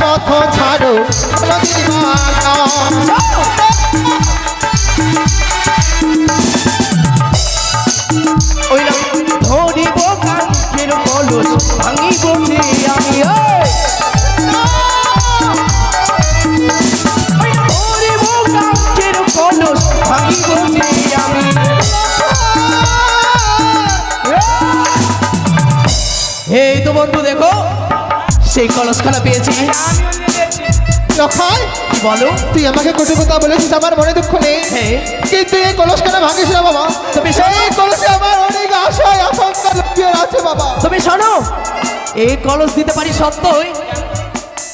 পথ ছাড়ো ওই না ধরিব কাঠের কলস ভাঙিব যে আমি ধরিব কাঠের কলস ভাঙিব যে আমি এই তো বন্ধু দেখো সেই কলসখানা পেয়েছি লখাই বলো তুই আমাকে কটু কথা বলেছিস আমার মনে দুঃখ নেই কিন্তু এই কলসখানা ভাঙিস না বাবা তুমি এই কলসে আমার অনেক আশা আকাঙ্ক্ষা লুকিয়ে আছে বাবা তুমি শোনো এই কলস দিতে পারি সত্যই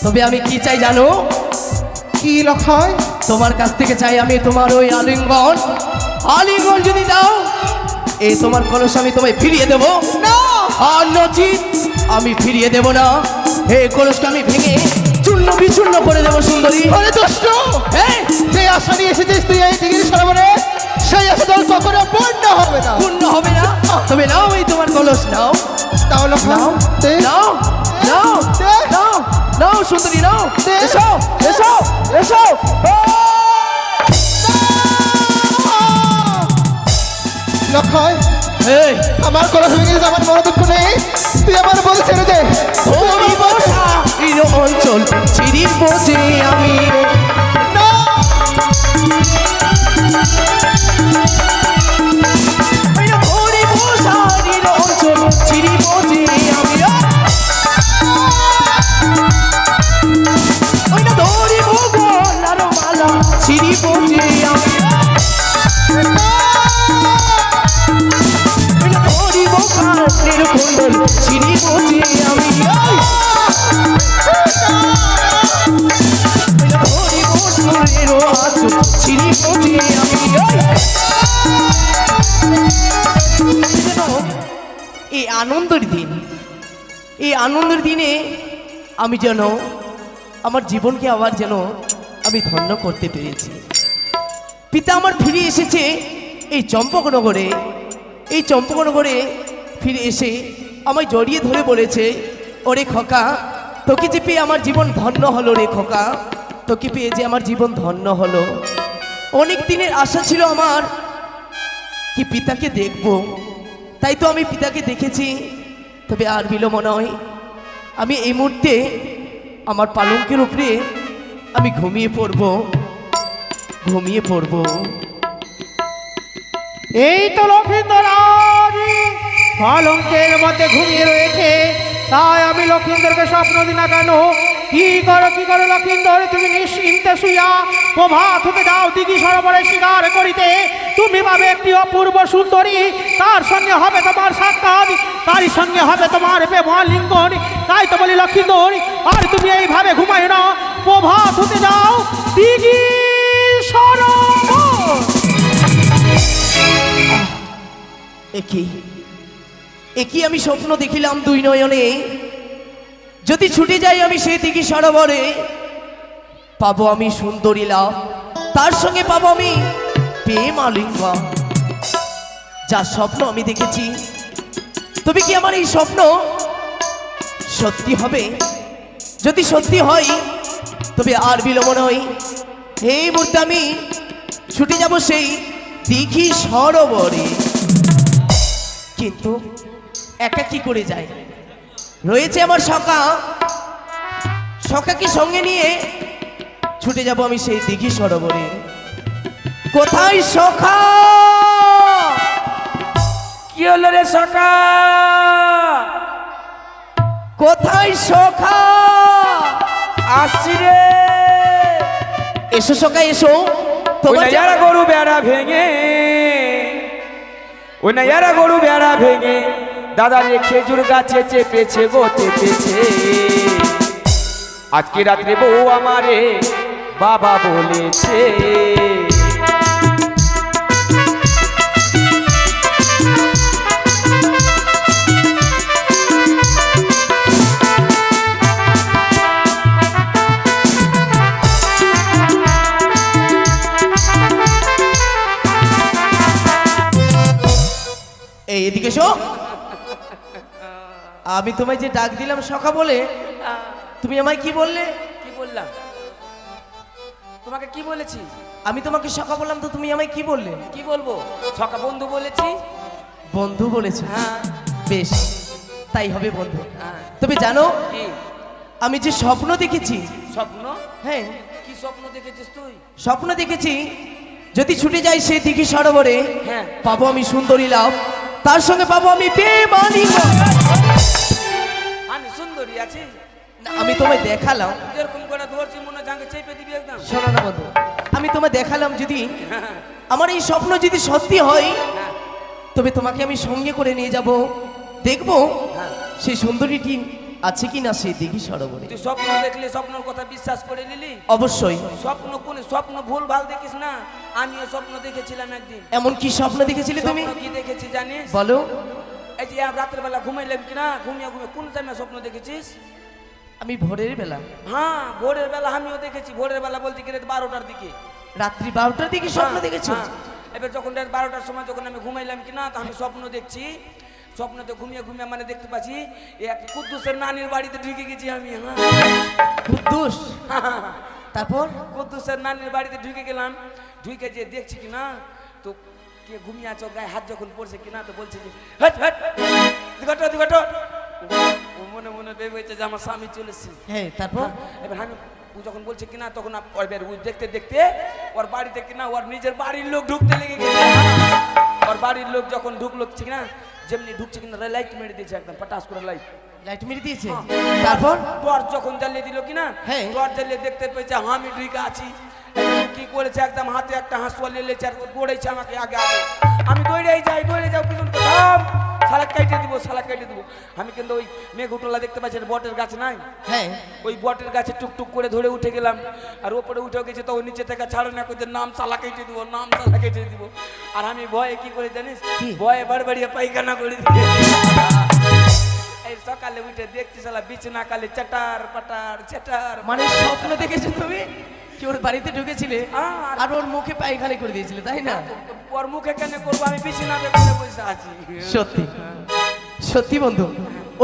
তবে আমি কি চাই জানো কি লখাই তোমার কাছ থেকে চাই আমি তোমার ওই আলিঙ্গন আলিঙ্গন যদি দাও এই তোমার কলস আমি তোমায় ফিরিয়ে দেব না আর নচিত আমি ফিরিয়ে দেব না এই কলসটা আমি ভেঙে চূর্ণ বিচূর্ণ করে দেবো সুন্দরী আরে দুষ্ট হ্যাঁ যে আশা নিয়ে এসেছিস তুই এই দিকে সরবরে সেই আশা তোর কখনো পূর্ণ হবে না পূর্ণ হবে না তবে নাও এই তোমার কলস নাও তাহলে নাও নাও নাও নাও নাও সুন্দরী নাও এসো এসো এসো লক্ষয় এই আমার কলস ভেঙে গেছে আমার মনে দুঃখ নেই তুই আমার বল ছেড়ে দে ধরিব সাহির অঞ্চল ছিড়িব যে আমি ধরিব সাহির অঞ্চল ছিড়িব যে আমি ধরিব গলার মালা ছিড়িব যে আমি ধরিব কাঠের কুণ্ডল ছিড়িব যে আমি ধরিব সুরের আঁচল ছিড়িব যে আমি এই আনন্দের দিন এই আনন্দের দিনে আমি যেন আমার জীবনকে আবার যেন আমি ধন্য করতে পেরেছি পিতা আমার ফিরে এসেছে এই চম্পকনগরে এই চম্পকনগরে ফিরে এসে আমায় জড়িয়ে ধরে বলেছে ওরে খোকা তোকে যে পেয়ে আমার জীবন ধন্য হলো রে খোকা তোকে পেয়ে যে আমার জীবন ধন্য হলো অনেক দিনের আশা ছিল আমার কি পিতাকে দেখব তাই তো আমি পিতাকে দেখেছি তবে আর বিলম্ব নয় আমি এই মুহূর্তে আমার পালঙ্কের উপরে আমি ঘুমিয়ে পড়ব এই তো লক্ষিন্দর পালঙ্কের মধ্যে ঘুমিয়ে রয়েছে তাই আমি লক্ষিন্দরকে স্বপ্ন দিই না কেন কি করো লক্ষিন্দর তুমি নিশ্চিন্তে শুইয়া প্রভাত হতে যাও দিঘি সরোবরে শিকার করিতে তুমি পাবে একটি অপূর্ব সুন্দরী তার সঙ্গে হবে তোমার সাক্ষাৎ তারই সঙ্গে হবে তোমার প্রেম লিঙ্গন তাই তো বলি লক্ষিন্দর আর তুমি এইভাবে ঘুমায় না প্রভাত হতে যাও দিঘি সরোবর একই আমি স্বপ্ন দেখিলাম দুই নয়নে যদি ছুটে যাই আমি সেই দিঘি সরোবরে পাবো আমি সুন্দরী লাভ তার সঙ্গে পাবো আমি প্রেম আলিঙ্গন যা স্বপ্ন আমি দেখেছি তবে কি আমার এই স্বপ্ন সত্যি হবে যদি সত্যি হয় তবে আর বিলম্ব নয় এই মুহূর্তে আমি ছুটে যাব সেই দিঘি সরোবরে কিন্তু একা কি করে যায় রয়েছে আমার সখাকে সঙ্গে নিয়ে ছুটে যাব আমি সেই দিঘি সরোবরে কোথায় সখা কি হলো রে সখা কোথায় সখা আসছি রে এসো সখা এসো তোমার যারা গরু বেড়া ভেঙে ওই না যারা গরু বেড়া ভেঙে দাদা রে খেজুর গাছে চেপেছে আজকে রাত্রে বউ আমারে বাবা বলেছে এদিকে এসো আমি তোমায় যে ডাক দিলাম সখা বলে তুমি আমায় কি বললে বললাম? তোমাকে কি বলেছি? আমি তোমাকে সখা বললাম তো তুমি আমায় কি বললে? কি বলবো? সখা বন্ধু বলেছি। বন্ধু বলেছে? হ্যাঁ। বেশ, তাই হবে বন্ধু। হ্যাঁ। তবে জানো কি আমি যে স্বপ্ন দেখেছি? স্বপ্ন? হ্যাঁ, কি স্বপ্ন দেখেছিস তুই? স্বপ্ন দেখেছি যদি ছুটে যাই সেই দিঘি সরোবরে, হ্যাঁ। পাবো আমি সুন্দরী লাভ, তার সঙ্গে পাবো আমি বেমানি মন। আমি সুন্দরী আছি? না, আমি তোমায় দেখালাম। যেরকম করে ধরছি মনে জাঙ্গে চেপে দিবি একদম। শোনো না বন্ধু, আমি তোমায় দেখালাম যদি হ্যাঁ। আমার এই স্বপ্ন যদি সত্যি হয়, হ্যাঁ। তবে তোমাকে আমি সঙ্গে করে নিয়ে যাব, দেখবো হ্যাঁ। সেই সুন্দরীটি আছে কি না সেই দিঘি সরোবরে। তুই স্বপ্ন দেখলে স্বপ্নের কথা বিশ্বাস করে নিলি? অবশ্যই। স্বপ্ন কোন স্বপ্ন ভুল ভাল দেখিস না। আমিও স্বপ্ন দেখেছিলাম একদিন। এমন কি স্বপ্ন দেখেছিলে তুমি? স্বপ্ন কি দেখেছি জানিস? বলো। এই যে রাতের বেলা ঘুমাইলাম কিনা, ঘুমিয়ে ঘুমিয়ে কোন টাইমে স্বপ্ন দেখেছিস? আমি ভোরের বেলা। হ্যাঁ, ভোরের বেলা আমিও দেখেছি। ভোরের বেলা বলতে গেলে 12টার দিকে। রাত্রি 12টার দিকে স্বপ্ন হ্যাঁ, দেখেছো? হ্যাঁ। এবার যখন রাত 12টার সময় যখন আমি ঘুমাইলাম কিনা, তো আমি স্বপ্ন দেখছি। স্বপ্নতে ঘুমিয়ে ঘুমিয়ে মানে দেখতে পাচ্ছি এক কুদ্দুসের নানির বাড়িতে ঢুকে গেছি আমি। হ্যাঁ। কুদ্দুস। তারপর? কুদ্দুসের নানির বাড়িতে ঢুকে গেলাম। ঢুকে যে দেখছি কিনা, তো কে ঘুমিয়ে আছো, গায়ে হাত যখন পড়ছে কিনা, তো বলছে যে হট হট দিগটো দিগটো। ও মনে মনে ভেবেছে যে আমার স্বামী চলেছে। হ্যাঁ, তারপর? এবার আমি ও যখন বলছে কিনা, তখন এবার ও দেখতে দেখতে ওর বাড়িতে কিনা ওর নিজের বাড়ির লোক ঢুকতে লেগে গেছে। ওর বাড়ির লোক যখন ঢুকলো কিনা, যেমনি ঢুকছে কিনা লাইট মেরে দিয়েছে একদম পটাশ করে লাইট। লাইট মেরে দিয়েছে? তারপর? টর্চ যখন জ্বালিয়ে দিল কিনা, হ্যাঁ। টর্চ জ্বালিয়ে দেখতে পেয়েছে আমি ঢুকে আছি। কি করেছে, একদম হাতে একটা হাঁসুয়া নিয়ে লেছে আর দৌড়েছে আমাকে আগে আগে। আমি দৌড়েই যাই, দৌড়ে যাও পিছন শালা কেটে দিব, শালা কেটে দিব। আমি কিন্তু ওই মেঘুটোলা দেখতে পাচ্ছি, বটের গাছ নাই? হ্যাঁ। ওই বটের গাছে টুকটুক করে ধরে উঠে গেলাম। আর ওপরে উঠে গেছে, তো নিচে থেকে ছাড়ে না, কইতে নাম শালা কেটে দিব, নাম শালা কেটে দিব। আর আমি ভয়ে কি করে জানিস? ভয়ে বাড়বাড়িয়ে পায়খানা করে দিই। এই সকালে উঠে দেখছি শালা বিছনা কালে চাটার পাটার চাটার। মানে স্বপ্ন দেখেছো তুমি কি ওর বাড়িতে ঢুকেছিলে আর ওর মুখে পায়খানা করে দিয়েছিলে, তাই না? ওর মুখে কেন করবো, আমি বিছানাতে করে বসে আছি। সত্যি সত্যি বন্ধু,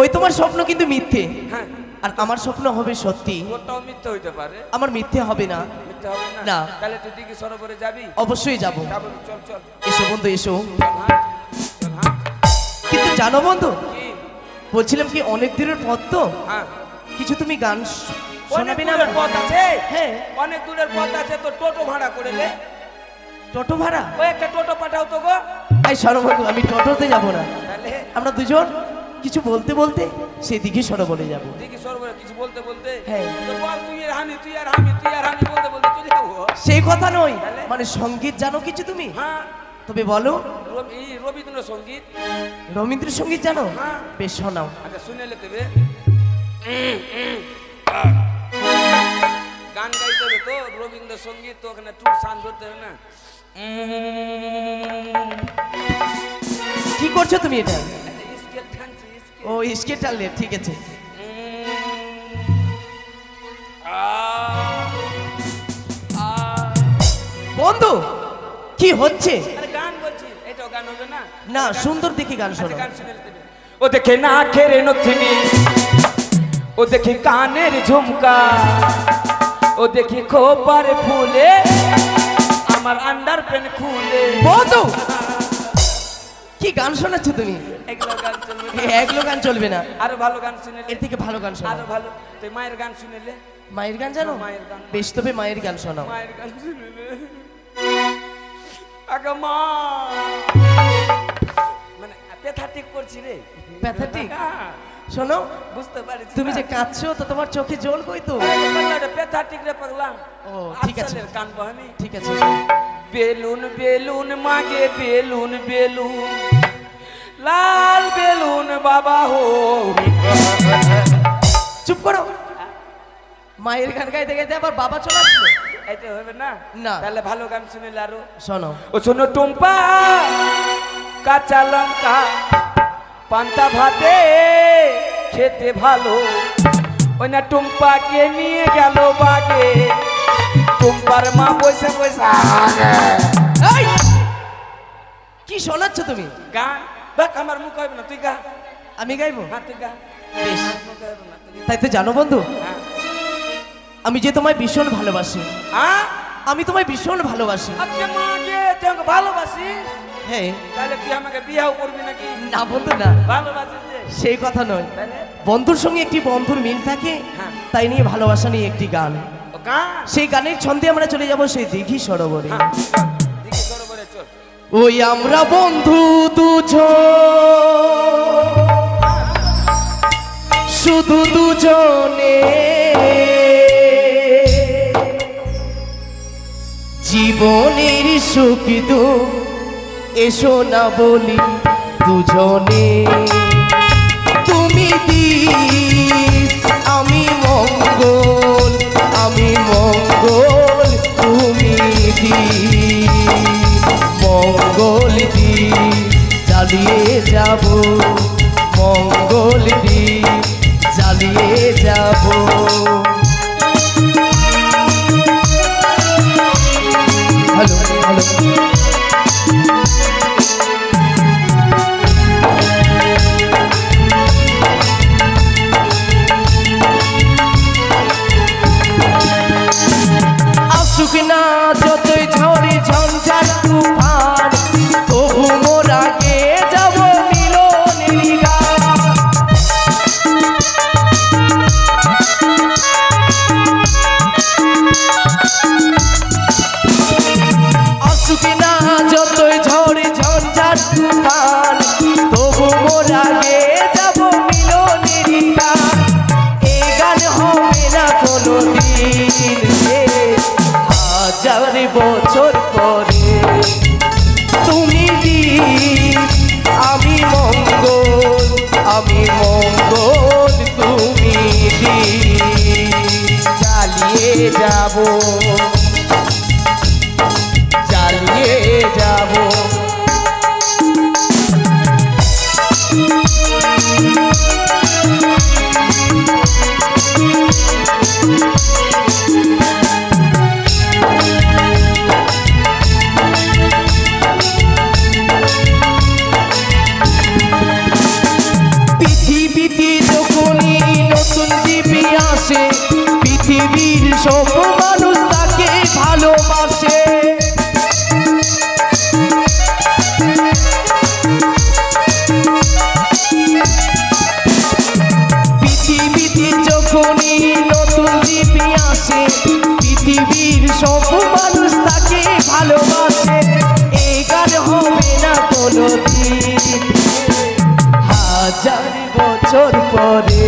ওই তোমার স্বপ্ন কিন্তু মিথ্যে, হ্যাঁ। আর আমার স্বপ্ন হবে সত্যি। ওটাও মিথ্যে হইতে পারে। আমার মিথ্যে হবে না। মিথ্যে হবে না? না। তাহলে তুই দিকে সরোবরে যাবি? অবশ্যই যাব। যাবো, চল চল এসো বন্ধু, এসো। চল, হাঁট, চল, হাঁট। কিন্তু জানো বন্ধু, কি? বলছিলাম কি অনেক দূরের পথ তো, হ্যাঁ। কিছু তুমি গান অনেক শোনাবে না? দূরের পথ আছে। হ্যাঁ। অনেক দূরের পথ আছে, তো টোটো ভাড়া করে নে। টোটো ভাড়া? ওই একটা টোটো পাঠাও তো গো। এই সরো বন্ধু, আমি টোটোতে যাব না। তাহলে আমরা দুজন কিছু বলতে বলতে সেই দিকে সরোবরে যাব। দিকে সরোবরে কিছু বলতে বলতে? হ্যাঁ। তো বল, তুই আর আমি, তুই আর আমি, তুই আর আমি বলতে বলতে চলে যাবো। সেই কথা নয়, তাহলে? মানে সঙ্গীত জানো কিছু তুমি? হ্যাঁ। তবে বলো। এই রবীন্দ্রসঙ্গীত। রবীন্দ্রসঙ্গীত জানো? হ্যাঁ। বেশ, শোনাও। আচ্ছা, শুনে নিতে হবে। গান গাইতে হবে তো, রবীন্দ্রসঙ্গীত তো ওখানে টুর সান ধরতে হবে না। কি করছো তুমি এটা? স্কেল টানছি, স্কেল। ও স্কেট টানলে, ঠিক আছে। বন্ধু কি হচ্ছে? আরে গান বলছি, এটাও গান হবে না? না, সুন্দর দেখে গান আচ্ছা, শোনো। গান শুনে নিতে হবে। ও দেখে না খেরে নথিনি, ও দেখি কানের ঝুমকা, ও দেখি খোপার ফুলে আমার আন্ডার পেন খুলে। বন্ধু কি গান শোনাচ্ছ তুমি? এগুলো গান চলবে না। এগুলো গান চলবে না, আরো ভালো গান শুনে এর থেকে ভালো গান শোনাও। আরো ভালো। তুই মায়ের গান শুনেলে? মায়ের গান জানো? মায়ের গান। বেশ, তবে মায়ের গান শোনাও। মায়ের গান শুনেলে আগে মা, মানে পেথাটিক করছি রে। প্যাথেটিক? হ্যাঁ, শোনো, বুঝতে পারছি। তুমি যে কাঁদছো তো তোমার চোখে জল কই তো? পেথাটিক রে পাগলা। ও, ঠিক আছে। আসলের কান বহানি। ঠিক আছে, শোনো। বেলুন বেলুন মাগে বেলুন বেলুন, লাল বেলুন বাবা হো। চুপ করো। মায়ের গান গাইতে গাইতে আবার বাবা চলে আসলো। এটা হবে না? না। তাহলে ভালো গান শুনিলে আরো। শোনো। ও শোনো টুম্পা, কাঁচা লঙ্কা পান্তা ভাতে খেতে ভালো, ওই না টুম্পাকে নিয়ে গেল বাগে, টুম্পার মা বসে বসে এই, কি শোনাচ্ছ তুমি? গান। দেখ আমার মুখ হবে না, তুই গা। আমি গাইবো? হ্যাঁ, তুই গা। বেশ, মুখ হবে না, তুই গা। তাই তো জানো বন্ধু, হ্যাঁ। আমি যে তোমায় ভীষণ ভালোবাসি, হ্যাঁ আমি তোমায় ভীষণ ভালোবাসি। আজকে মা যে তুই আমাকে ভালোবাসিস, হ্যাঁ। তাহলে তুই আমাকে বিয়েও করবি নাকি? না বন্ধু না, ভালোবাসিস যে? সেই কথা নয়। তাহলে বন্ধুর সঙ্গে একটি বন্ধুর মিল থাকে, হ্যাঁ। তাই নিয়ে ভালোবাসা নিয়ে একটি গান। ও গান? সেই গানের ছন্দে আমরা চলে যাব সেই দিঘি সরোবরে। হ্যাঁ, চল, দিঘি সরোবরে চল। ওই আমরা বন্ধু দুজন, শুধু দুজনে, জীবনের সুখ দুঃখ এসো না বলি দুজনে। তুমি দীপ আমি মঙ্গল, আমি মঙ্গল তুমি দীপ, মঙ্গল দীপ জ্বালিয়ে যাব, মঙ্গল দীপ জ্বালিয়ে যাব। হ্যালো হ্যালো, আসুক না যতই ঝড়ে ঝঞ্ঝার তুফান, তবু মোর আগে যাব মিলনের গান। আসুক না যতই ঝড়ে ঝঞ্ঝার তুফান, তবু মোর আগে যাব মিলনের গান। এই গান হবে না কোনোদিন শেষ, হাজার বছর পরে। তুমি দীপ আমি মঙ্গল, আমি মঙ্গল তুমি দীপ, জ্বালিয়ে যাব, জ্বালিয়ে যাব। পৃথিবীতে যখনই নতুন জীবী আসে, পৃথিবীর সব মানুষ তাকে ভালোবাসে। পৃথিবীতে যখনই নতুন জীবী আসে, পৃথিবীর সব মানুষ তাকে ভালোবাসে। এই গান হবে না কোনোদিন, হাজার বছর পরে।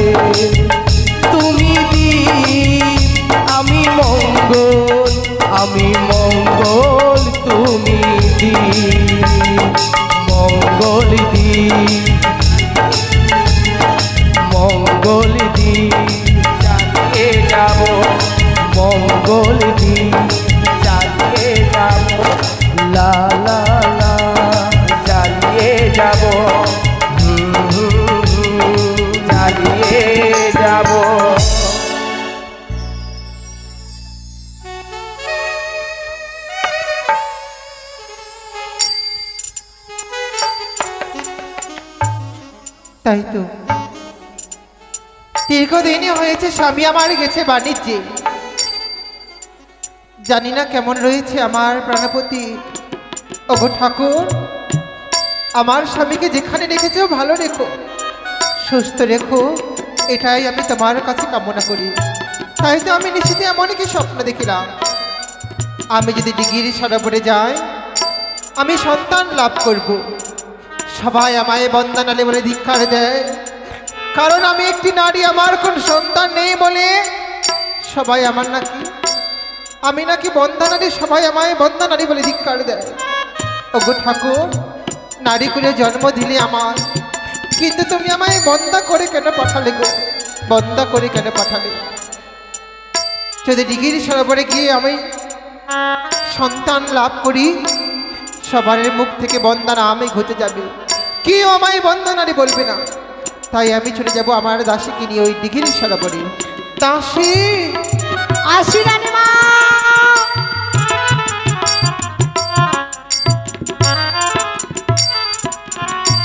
তুমি দীপ আমি মঙ্গল, আমি মঙ্গল তুমি দীপ, মঙ্গল দীপ, মঙ্গল দীপ জ্বালিয়ে যাব, মঙ্গল দীপ জ্বালিয়ে যাব, লা লা লা জ্বালিয়ে যাব, জ্বালিয়ে যাব। তাই তো দীর্ঘদিনই হয়েছে স্বামী আমার গেছে বাণিজ্যে, জানি না কেমন রয়েছে আমার প্রাণপতি। ওগো ঠাকুর, আমার স্বামীকে যেখানে রেখেছো ভালো রেখো, সুস্থ রেখো, এটাই আমি তোমার কাছে কামনা করি। তাই তো আমি নিশ্চিত এমন কি স্বপ্ন দেখিলাম, আমি যদি দিঘির সরোবরে যাই আমি সন্তান লাভ করব। সবাই আমায় বন্দনালে বলে ধিক্কার দেয়, কারণ আমি একটি নারী, আমার কোন সন্তান নেই বলে সবাই আমার নাকি, আমি নাকি বন্দনারী, সবাই আমায় বন্দনারী বলে ধিক্কার দেয়। ওগো ঠাকুর, নারী কুলে জন্ম দিলে আমার, কিন্তু তুমি আমায় বন্দা করে কেন পাঠালে গো, বন্দা করে কেন পাঠালে? যদি দিঘির সরোবরে গিয়ে আমি সন্তান লাভ করি, সবার মুখ থেকে বন্দনা আমি ঘটে যাবে, কেউ আমায় বন্দনারী বলবে না। তাই আমি চলে যাব আমার দাসীকে নিয়ে ওই দিঘির সরোবরে। দাসী আসি রানীমা।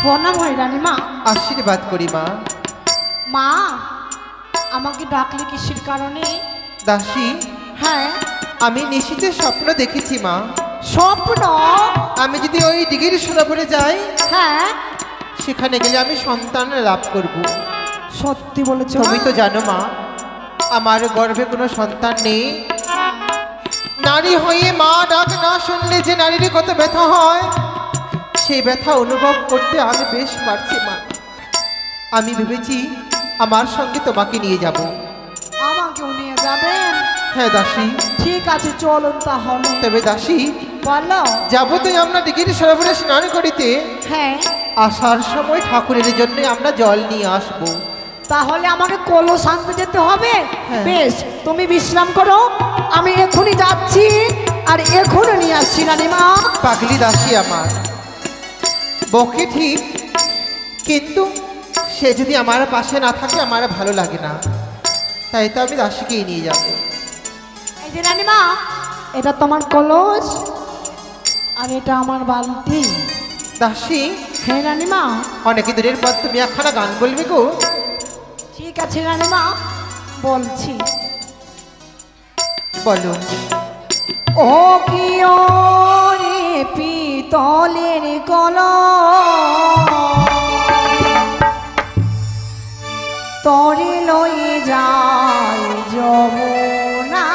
প্রণাম হয় রানীমা। আশীর্বাদ করি মা। মা, আমাকে ডাকলে কিসের কারণে? দাসী, হ্যাঁ, আমি নিশীতে স্বপ্ন দেখেছি মা। স্বপ্ন? আমি যদি ওই দিঘির সরোবরে যাই, হ্যাঁ, সেখানে গেলে আমি সন্তান লাভ করব। সত্যি বলেছো? তুমি তো জানো মা, আমার গর্ভে কোনো সন্তান নেই। নারী হয়ে মা ডাক না শুনলে যে নারীর কত ব্যথা হয়, সেই ব্যথা অনুভব করতে আমি বেশ পারছি মা। আমি ভেবেছি আমার সঙ্গে তোমাকে নিয়ে যাব। আমাকেও নিয়ে যাবেন? হ্যাঁ দাসী। ঠিক আছে, চলুন তাহলে। তবে দাসী, বলো। যাবো তো আমরা দিঘির সরোবরে স্নান করিতে, হ্যাঁ, আসার সময় ঠাকুরের জন্য আমরা জল নিয়ে আসবো। তাহলে আমাকে কলস আনতে যেতে হবে? হ্যাঁ। বেশ, তুমি বিশ্রাম করো, আমি এখনই যাচ্ছি আর এখনই নিয়ে আসছি রানীমা। পাগলি দাসী আমার, বকে ঠিক, কিন্তু সে যদি আমার পাশে না থাকে আমার ভালো লাগে না। তাই তো আমি দাসীকেই নিয়ে যাব। এই যে রানীমা, এটা তোমার কলস আর এটা আমার বালতি। দাসী, হ্যাঁ রানীমা। অনেক দূরের পর তুমি একখানা গান বলবে গো। ঠিক আছে রানীমা, বলছি। বলো। ও কি রে পিতলের তরে লয়ে যায় যমুনা,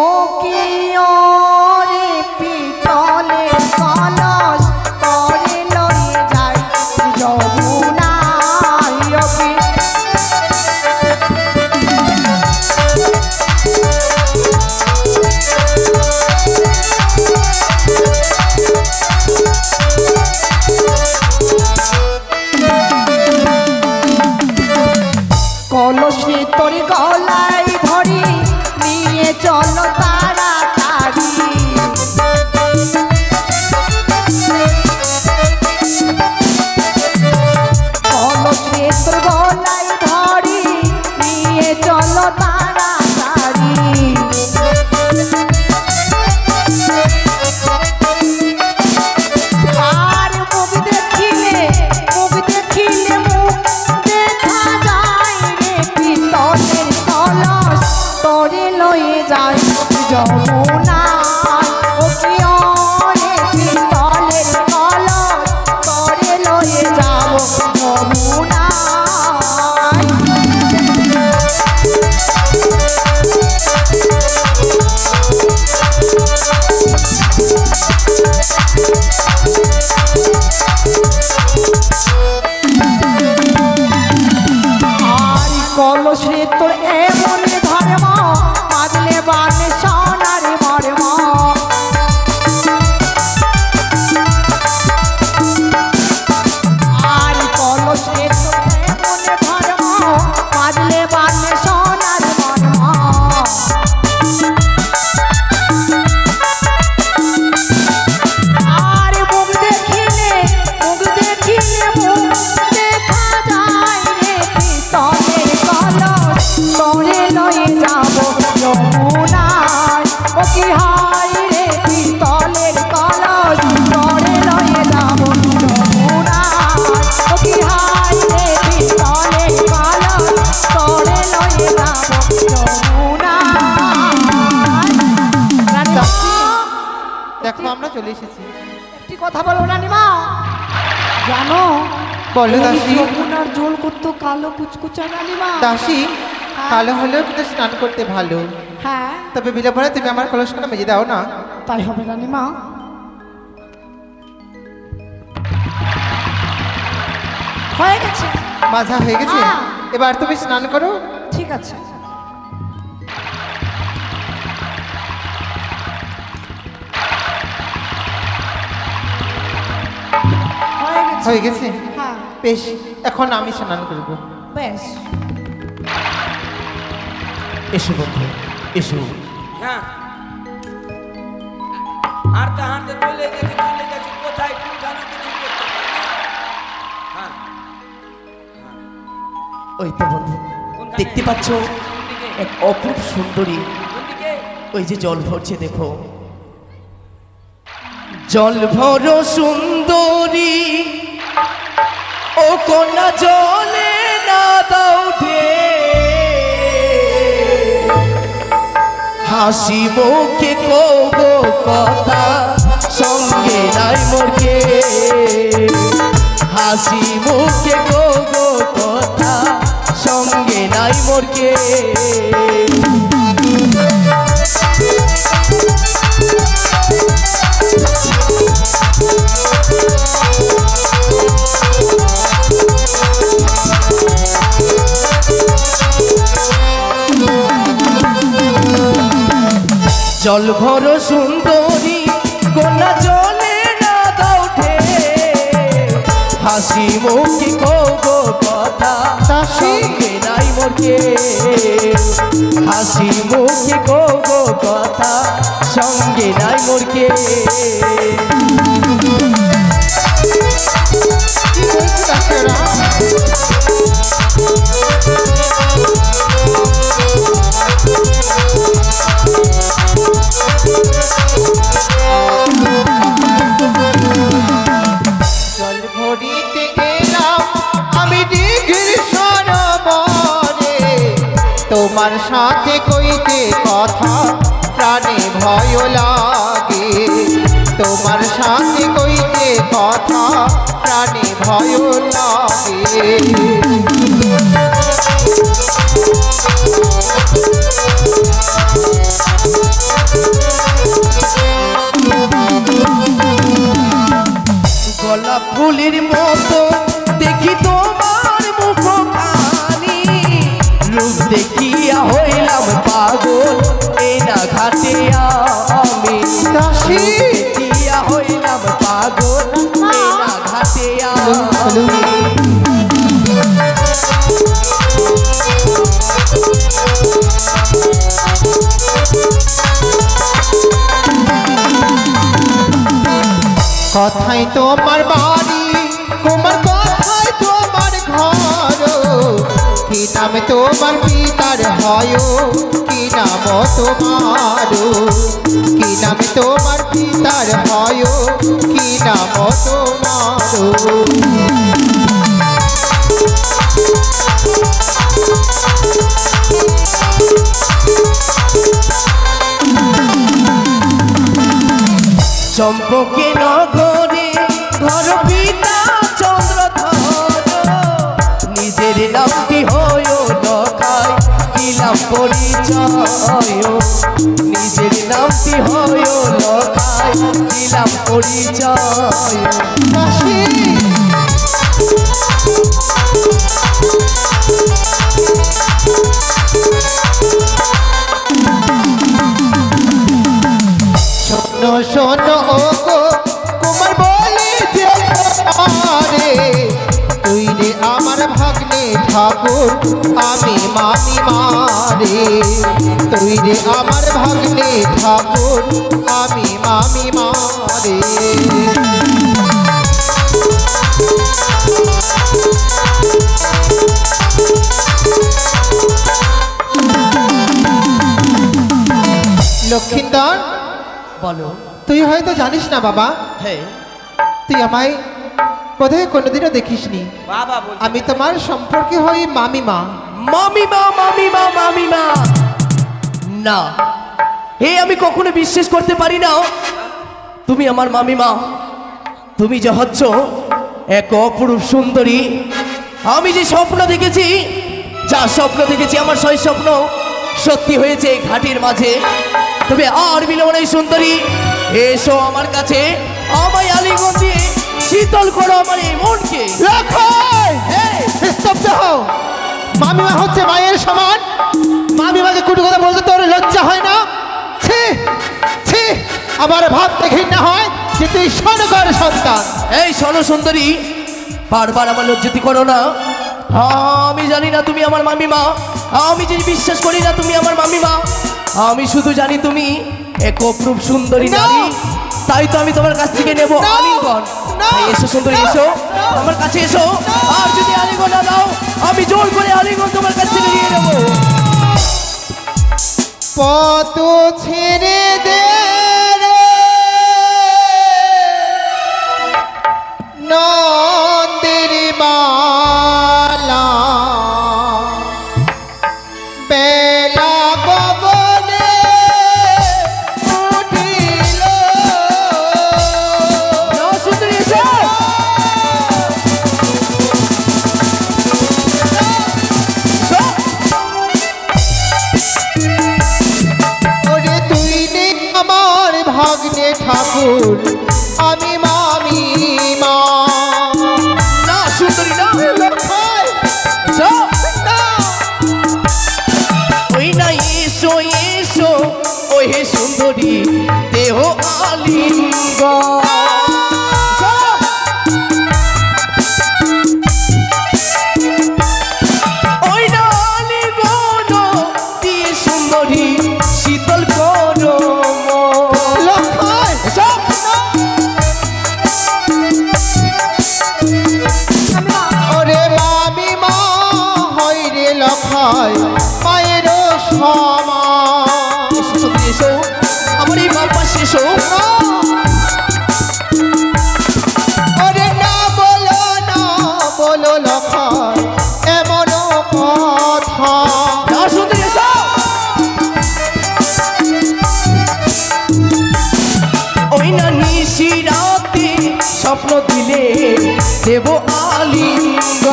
ও কি রে পিতলের কলস তরে লয়ে যায় যমুনা। কলসে তোর গলায় ধরি নিয়ে চলো তাড়াতাড়ি, কলসে তোর গলায় ধরি নিয়ে চলো তাড়াতাড়ি। আর মুখ দেখিলে মুখ দেখা যায় রে পিতলের কলস তরে লয়ে যায় যমুনায়। ও কি রে পিতলের কলস তরে লয়ে যাব যমুনায়। আর কলস রে তোর এমন ধর্ম, বাজলে বাজলে সোনার মর্ম। আর কলস রে তোর এমন ধর্ম, বাজলে বাজলে সোনার মর্ম। আর মুখ দেখিলে মুখ দেখা যায় রে পিতলের কলস তরে লয়ে যাব যমুনায়। ও কি হয় রে পিতলের কলস তরে লয়ে যাব যমুনায়। ও কি হয় রে পিতলের কলস তরে লয়ে যাব যমুনায়। রানীমা, দেখো আমরা চলে এসেছি। একটি কথা বলো রানীমা, জানো বলো দাসী। যমুনার জল কত কালো কুচকুচা রানীমা। দাসী, কালো হলেও কিন্তু স্নান করতে ভালো। হ্যাঁ, তবে বিলম্বনে তুমি আমার কলসখানা মেজে দাও না। তাই হবে রানীমা। হয়ে গেছে। মাজা হয়ে গেছে, হ্যাঁ। এবার তুমি স্নান করো। ঠিক আছে। হয়ে গেছে, হ্যাঁ, বেশ, এখন আমি স্নান করব। বেশ। এসো বন্ধু, এসো। হ্যাঁ, হাঁটতে হাঁটতে চলে গেছি কোথায় কোনখানে কিছু দেখতে পাই না। হ্যাঁ, ওই তো বন্ধু, কোনখানে? দেখতে পাচ্ছ কোনদিকে? এক অপরূপ সুন্দরী কোনদিকে? ওই যে জল ভরছে, দেখো জল ভরো সুন্দরী ও কন্যা জলে না রাধা উঠে হাসি মুখে কব কথা সঙ্গে নাই মোরকে হাসি মুখে কব কথা সঙ্গে নাই মোরকে জল ভর সুন্দরী কন্যা জলে রাধা উঠে হাসি মুখে কব কথা সঙ্গে নাই মোরকে হাসি মুখে কব কথা সঙ্গে নাই মোরকে কি বলছিস দাসেরা? জল ভরিতে এলাম আমি দিঘির সরোবরে, তোমার সাথে কইতে কথা প্রাণে ভয় লাগে, তোমার সাথে কইতে কথা প্রাণে ভয় লাগে। গোলাপ ফুলের মতো দেখি তোমার মুখখানি, রূপ দেখিয়া হইলাম পাগল এই না ঘাটে আমি, দাসী দেখিয়া হইলাম পাগল এই না ঘাটে আমি। কথাই তোমার বাড়ি, তোমার কথাই তোমার ঘর, কি নাম তোমার পিতার হয়, কি নাম তোমার, কি নাম তোমার পিতার হয়, কি নাম তোমার। চম্পকে নগরে ঘর পিতা চন্দ্রধর, নিজের নামটি হয় লখায় দিলাম পরিচয়, নিজের নামটি হয় লখায় দিলাম পরিচয়। দাসী শোনো শোনো ও গো কুমার বলে যে আরে, তুই রে আমার ভাগ্নে ঠাকুর আমি মামি মারে, তুই রে আমার ভাগ্নে ঠাকুর আমি মামি মারে। লক্ষিন্দর বলো। তুই হয়তো জানিস না বাবা, হ্যাঁ তুই আমায় বোধহয় কোনোদিনও দেখিসনি। বাবা বলছি আমি তোমার সম্পর্কে হই মামিমা। মামিমা মামিমা মামিমা না, হে আমি কখনো বিশ্বাস করতে পারি না তুমি আমার মামিমা। তুমি যে হচ্ছ এক অপরূপ সুন্দরী, আমি যে স্বপ্ন দেখেছি, যা স্বপ্ন দেখেছি আমার সেই স্বপ্ন সত্যি হয়েছে এই ঘাটের মাঝে। তবে আর বিলম্ব সুন্দরী, এসো আমার কাছে, আমায় আলিঙ্গন দিয়ে শীতল করো আমার এই মনকে। স্তব্ধ হও। মামিমা হচ্ছে মায়ের সমান, মামিমাকে কুটু কথা বলতে তোর লজ্জা হয় না? ছি ছি, আবার ভাবতে ঘৃণা হয় যে তুই সনগর সন্তান। এই শোনো সুন্দরী, বারবার আমার লজ্জিত করো না। আমি জানি না তুমি আমার মামিমা, আমি যে বিশ্বাস করি না তুমি আমার মামিমা, আমি শুধু জানি তুমি এক অপরূপ সুন্দরী না। নারী, তাই তো আমি তোমার কাছ থেকে নেব না। আলিঙ্গন। না। এই এসো সুন্দরী, এসো আমার কাছে এসো, আর যদি আলিঙ্গন না দাও আমি জোর করে আলিঙ্গন তোমার কাছ থেকে নিয়ে নেব। পত ছেড়ে দে রে নন্দের বালা, বাবুর আমি মামি মা। না সুন্দরী না, লক্ষাই যাও। না। ওই না এসো এসো ওই হে সুন্দরী দেহ আলিঙ্গ। ওই না আলিঙ্গন দিয়ে সুন্দরী শীতল করো লক্ষাই ওরে মামি মা হয় রে লক্ষাই মায়ের সমান। এসো এসো আমার এই বাবা শেষো। ওরে না বলো লক্ষাই এমন কথা। না সুন্দরী এসো। ওই না নিশি রাতে স্বপ্ন দিলে দেব আলিঙ্গ।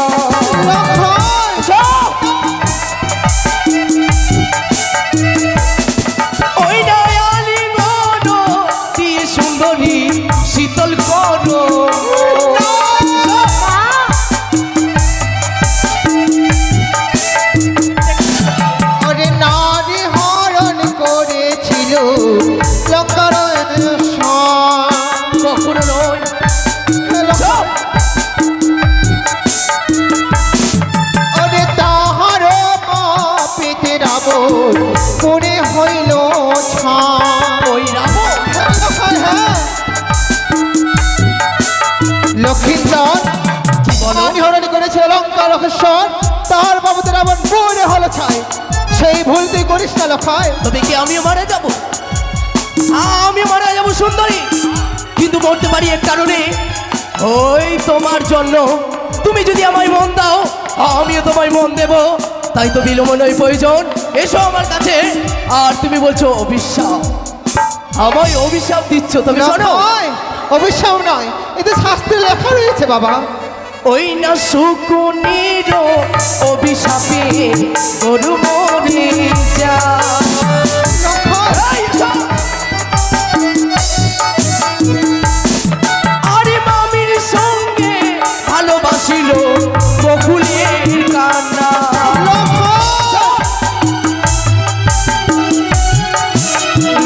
ওই না আলিঙ্গন দিয়ে সুন্দরী শীতল করো। ওরে নারী হরণ করেছিল লঙ্কার কখনো নয়। ওরে তাহার পেতে রাবণ মনে হইল ওই রাবণ লক্ষিন্দর নারী হরণ করেছিল লঙ্কা লক্ষেশ্বর, তার বাবদ রাবণ মনে হলো ছাই। সেই ভুল তুই করিস না লক্ষায়। তবে কি আমিও মারা যাব? আমি মারা যাব সুন্দরী, কিন্তু মরতে পারি এক কারণে। ওই তোমার জন্য। তুমি যদি আমায় মন দাও আমিও তোমায় মন দেব। তাই তো বিলম্বনই প্রয়োজন। এসো আমার কাছে। আর তুমি বলছো অভিশাপ, আমায় অভিশাপ দিচ্ছ। তবে শোনো, অভিশাপ নয়, এতে শাস্ত্রে লেখা রয়েছে বাবা। ওই না শুকুনির অভিশাপে গরু মরে যা। আরে মামির সঙ্গে ভালোবাসিল বকুলের কান্না।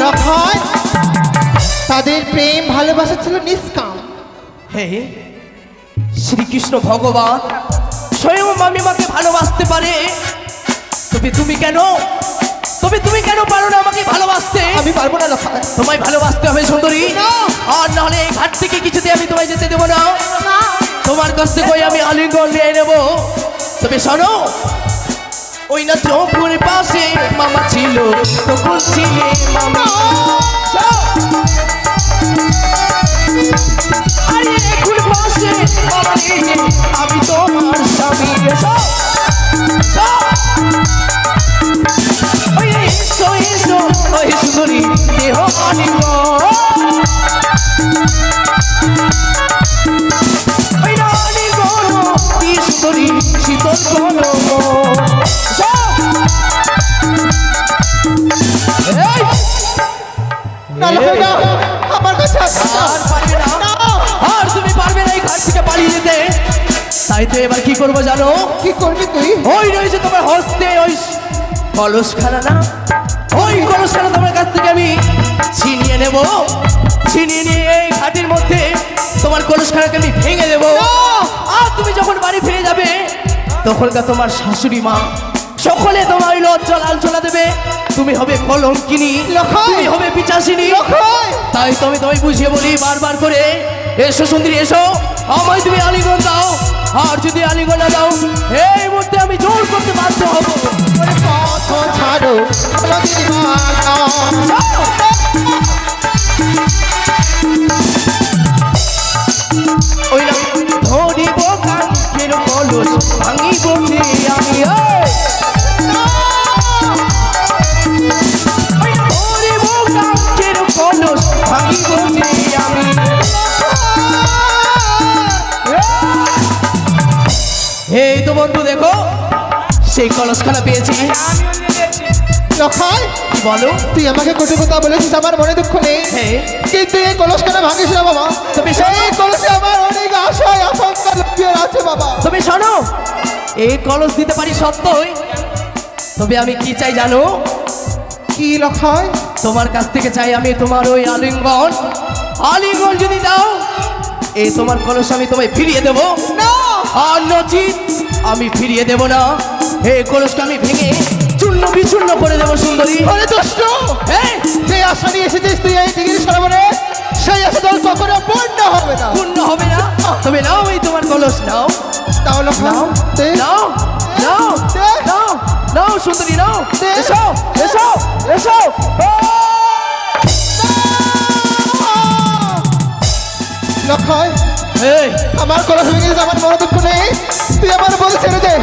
লক্ষায় তাদের প্রেম ভালোবাসা ছিল নিষ্কাম। হে শ্রীকৃষ্ণ ভগবান স্বয়ং মামিমাকে ভালোবাসতে পারে, তবে তুমি কেন পারো না আমাকে ভালোবাসতে? আমি পারবো না লক্ষায়। তোমায় ভালোবাসতে হবে সুন্দরী। আর নাহলে এই ঘাট থেকে কিছুতে আমি তোমায় যেতে দেবো না। তোমার কাছ থেকে আমি আলিঙ্গন নিয়ে নেবো। তবে শোনো, ওই না চৌপুর পাশে মামা ছিল তখন ছিলে মামা। আরে এখন পাশে মামা নেই, আমি তোমার স্বামী। ওই এসো এসো ওই সুন্দরী দেহ আলিঙ্গন। ওই না আলিঙ্গন দিয়ে সুন্দরী শীতল করো। আমার কাছে আর পারবে না, আর তুমি পারবে না এই ঘাট থেকে পালিয়ে যেতে। তাই তো এবার কি করবো জানো? কি করবি তুই? ওই রয়েছে তোমার হস্তে ওই কলসখানা, না ওই কলসখানা তোমার কাছ থেকে আমি ছিনিয়ে নেব। ছিনিয়ে নিয়ে এই ঘাটের মধ্যে তোমার কলসখানাকে আমি ভেঙে দেব। আর তুমি যখন বাড়ি ফিরে যাবে তখনকার তোমার শাশুড়ি মা সকলে তোমার লজ্জা লাঞ্ছনা দেবে। তুমি হবে কলঙ্কিনী, তুমি হবে পিচাসিনী। তাই তো আমি তোমায় বুঝিয়ে বলি বারবার করে, এসো সুন্দরী এসো, আমায় তুমি আলিঙ্গন দাও। আর যদি আলিঙ্গন না দাও এই মুহূর্তে আমি জোর করতে বাধ্য হবো। পথ ছাড়ো ওই না ধরিব কাঙ্কের কলস ভাঙিব যে আমি। ধরিব কাঙ্কের কলস ভাঙিব যে আমি। এই তো বন্ধু দেখো সেই কলসখানা পেয়েছি। লখাই কি বলো? তুই আমাকে কটু কথা বলেছিস, আমার মনে দুঃখ নেই, হ্যাঁ। কিন্তু এই কলস কেন ভাঙিস না বাবা? তবে শোনো। এই কলসে আমার অনেক আশায় আকাঙ্ক্ষা লুকিয়ে আছে বাবা। তবে শোনো, এই কলস দিতে পারি সত্যই, তবে আমি কি চাই জানো? কি লখাই? তোমার কাছ থেকে চাই আমি তোমার ওই আলিঙ্গন। আলিঙ্গন যদি দাও, এই তোমার কলস আমি তোমায় ফিরিয়ে দেবো না আর নচিত আমি ফিরিয়ে দেব না। এই কলসকে আমি ভেঙে চূর্ণ বিচূর্ণ করে দেবো সুন্দরী। আরে দুষ্ট, হ্যাঁ, যে আশা নিয়ে এসেছিস তুই এই দিঘির সরোবরে, সেই আশা তোর কখনো পূর্ণ হবে না। পূর্ণ হবে না। তবে নাও এই তোমার কলস, নাও তাও লখাই নাও দে। নাও নাও দে। নাও নাও সুন্দরী নাও। দে। এসো এসো এসো। লখাই এই আমার কলস ভেঙে গেছে, আমার মনে দুঃখ নেই, তুই আমার বল ছেড়ে দে।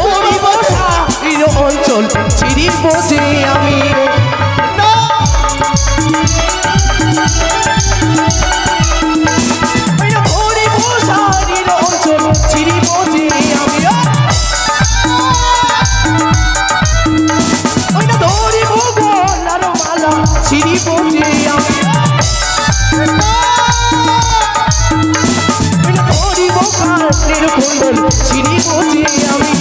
ওই বসা এই অঞ্চল চিরির বোঝে আমি। না ওই ওই বসা এই অঞ্চল চিরি বোঝে আমি। ওই না দড়ি ভুবন আর মালা চিরি বোঝে আমি। ওই না দড়ি ভুবন নির্কুণ্ডল চিরি বোঝে আমি।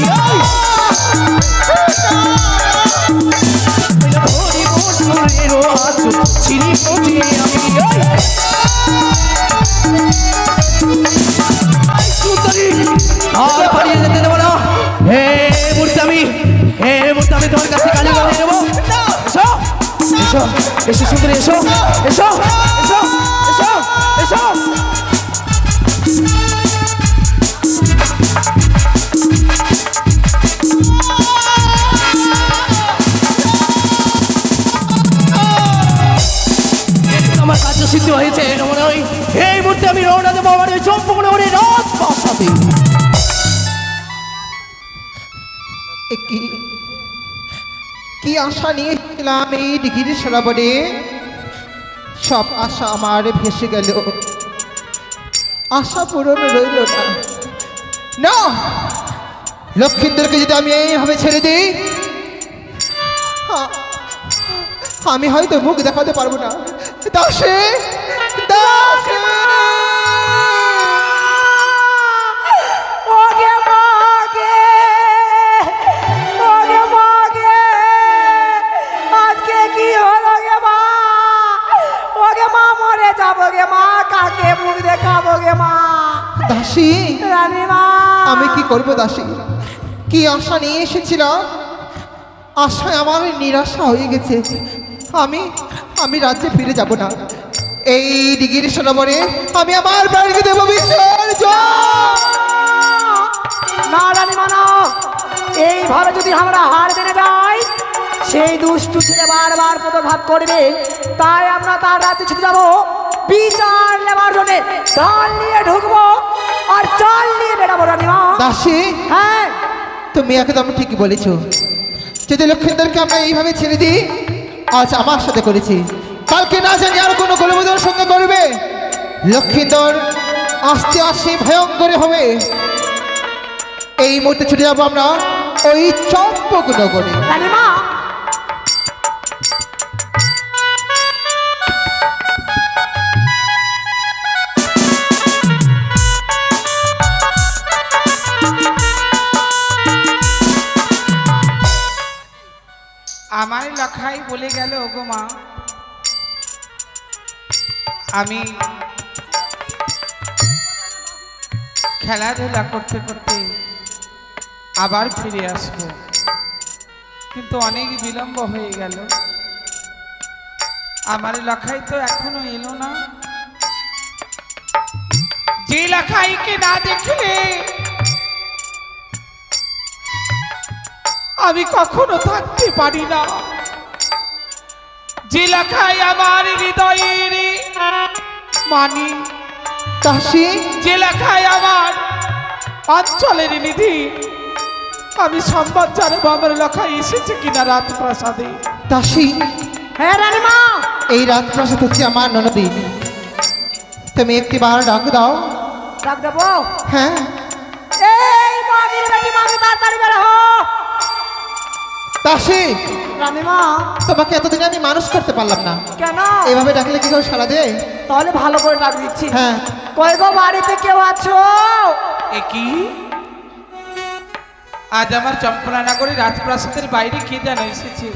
ওই না দড়ি ভুবনের আঁচল চিরি বোঝে আমি। সুন্দরী আর পালিয়ে যেতে দেবো না। হে মূর্তি আমি তোমার কাছে কালী গলে নেবো। এসো এসো এসো সুন্দরী, এসো এসো এসো এসো এসো। আমার কাজ সিদ্ধ হয়েছে মনে হয়। এই মুহূর্তে আমি রওনা দেবো আমার ওই চম্পকনগরের রাজপ্রাসাদে। কি কি আশা নিয়েছিলাম এই দিঘির সরোবরে, সব আশা আমার ভেসে গেল, আশা পূরণ রইল না। না লক্ষ্মীন্দরকে যদি আমি এইভাবে ছেড়ে দিই, আমি হয়তো মুখ দেখাতে পারবো না। দাসে দাসে ওগে মাগে ওগে মাগে আজকে কি হলো গে মা? ওগে মা মরে যাবো গে মা, কাকে মুখ দেখাবো গে মা? দাসী রানীমা আমি কি করব দাসী? কি আশা নিয়ে এসেছিলাম, আশায় আমার নিরাশা হয়ে গেছে। আমি আমি রাজ্যে ফিরে যাব না। এই দিঘির সরোবরে আমি আমার বাড়িকে দেবো বিসর্জন। না রানীমা না, এইভাবে যদি আমরা হার মেনে যাই, সেই দুষ্টু ছেলে বারবার পদঘাত করবে। তাই আমরা তার রাজ্যে ছুটে যাবো, বিচার নেবার জন্য ঢাল নিয়ে ঢুকবো আর চাল নিয়ে বেরাবো। রানীমা দাসী হ্যাঁ, তুমি একদম ঠিকই বলেছো। যদি লক্ষ্মীন্দরকে আমরা এইভাবে ছেড়ে দিই, আজ আমার সাথে করেছি, কালকে না জানি আর কোনো গোলবদর সঙ্গে করবে। লক্ষ্মীন্দর আস্তে আস্তে ভয়ঙ্কর হবে। এই মুহূর্তে ছুটে যাবো আমরা ওই চম্পকনগরে। রানীমা আমার লখাই বলে গেল, ওগো মা আমি খেলাধুলা করতে করতে আবার ফিরে আসব, কিন্তু অনেক বিলম্ব হয়ে গেল। আমার লখাই তো এখনো এলো না। যে লখাইকে না দেখলে আমি কখনো থাকতে পারি না। যে লেখায় আমার হৃদয়ের মানি, দাসী যে লেখায় আমার অঞ্চলের নিধি, আমি সংবাদ জানাবো আমার লেখায় এসেছে কিনা রাজপ্রাসাদে। দাসী হ্যাঁ রানীমা, এই রাজপ্রাসাদ হচ্ছে আমার ননদী, তুমি একটি বার ডাক দাও। ডাক দেবো? হ্যাঁ এই মাগির বেটি, মাগি তাড়াতাড়ি বের হো। দাসী রানীমা তোমাকে এতদিনে আমি মানুষ করতে পারলাম না, কেন? এভাবে ডাকলে কি কেউ সাড়া দেয়? তাহলে ভালো করে ডাক দিচ্ছি। হ্যাঁ। কই গো বাড়িতে কেউ আছো? এ কি আজ আমার চম্পলানগরী রাজপ্রাসাদের বাইরে কে যেন এসেছে?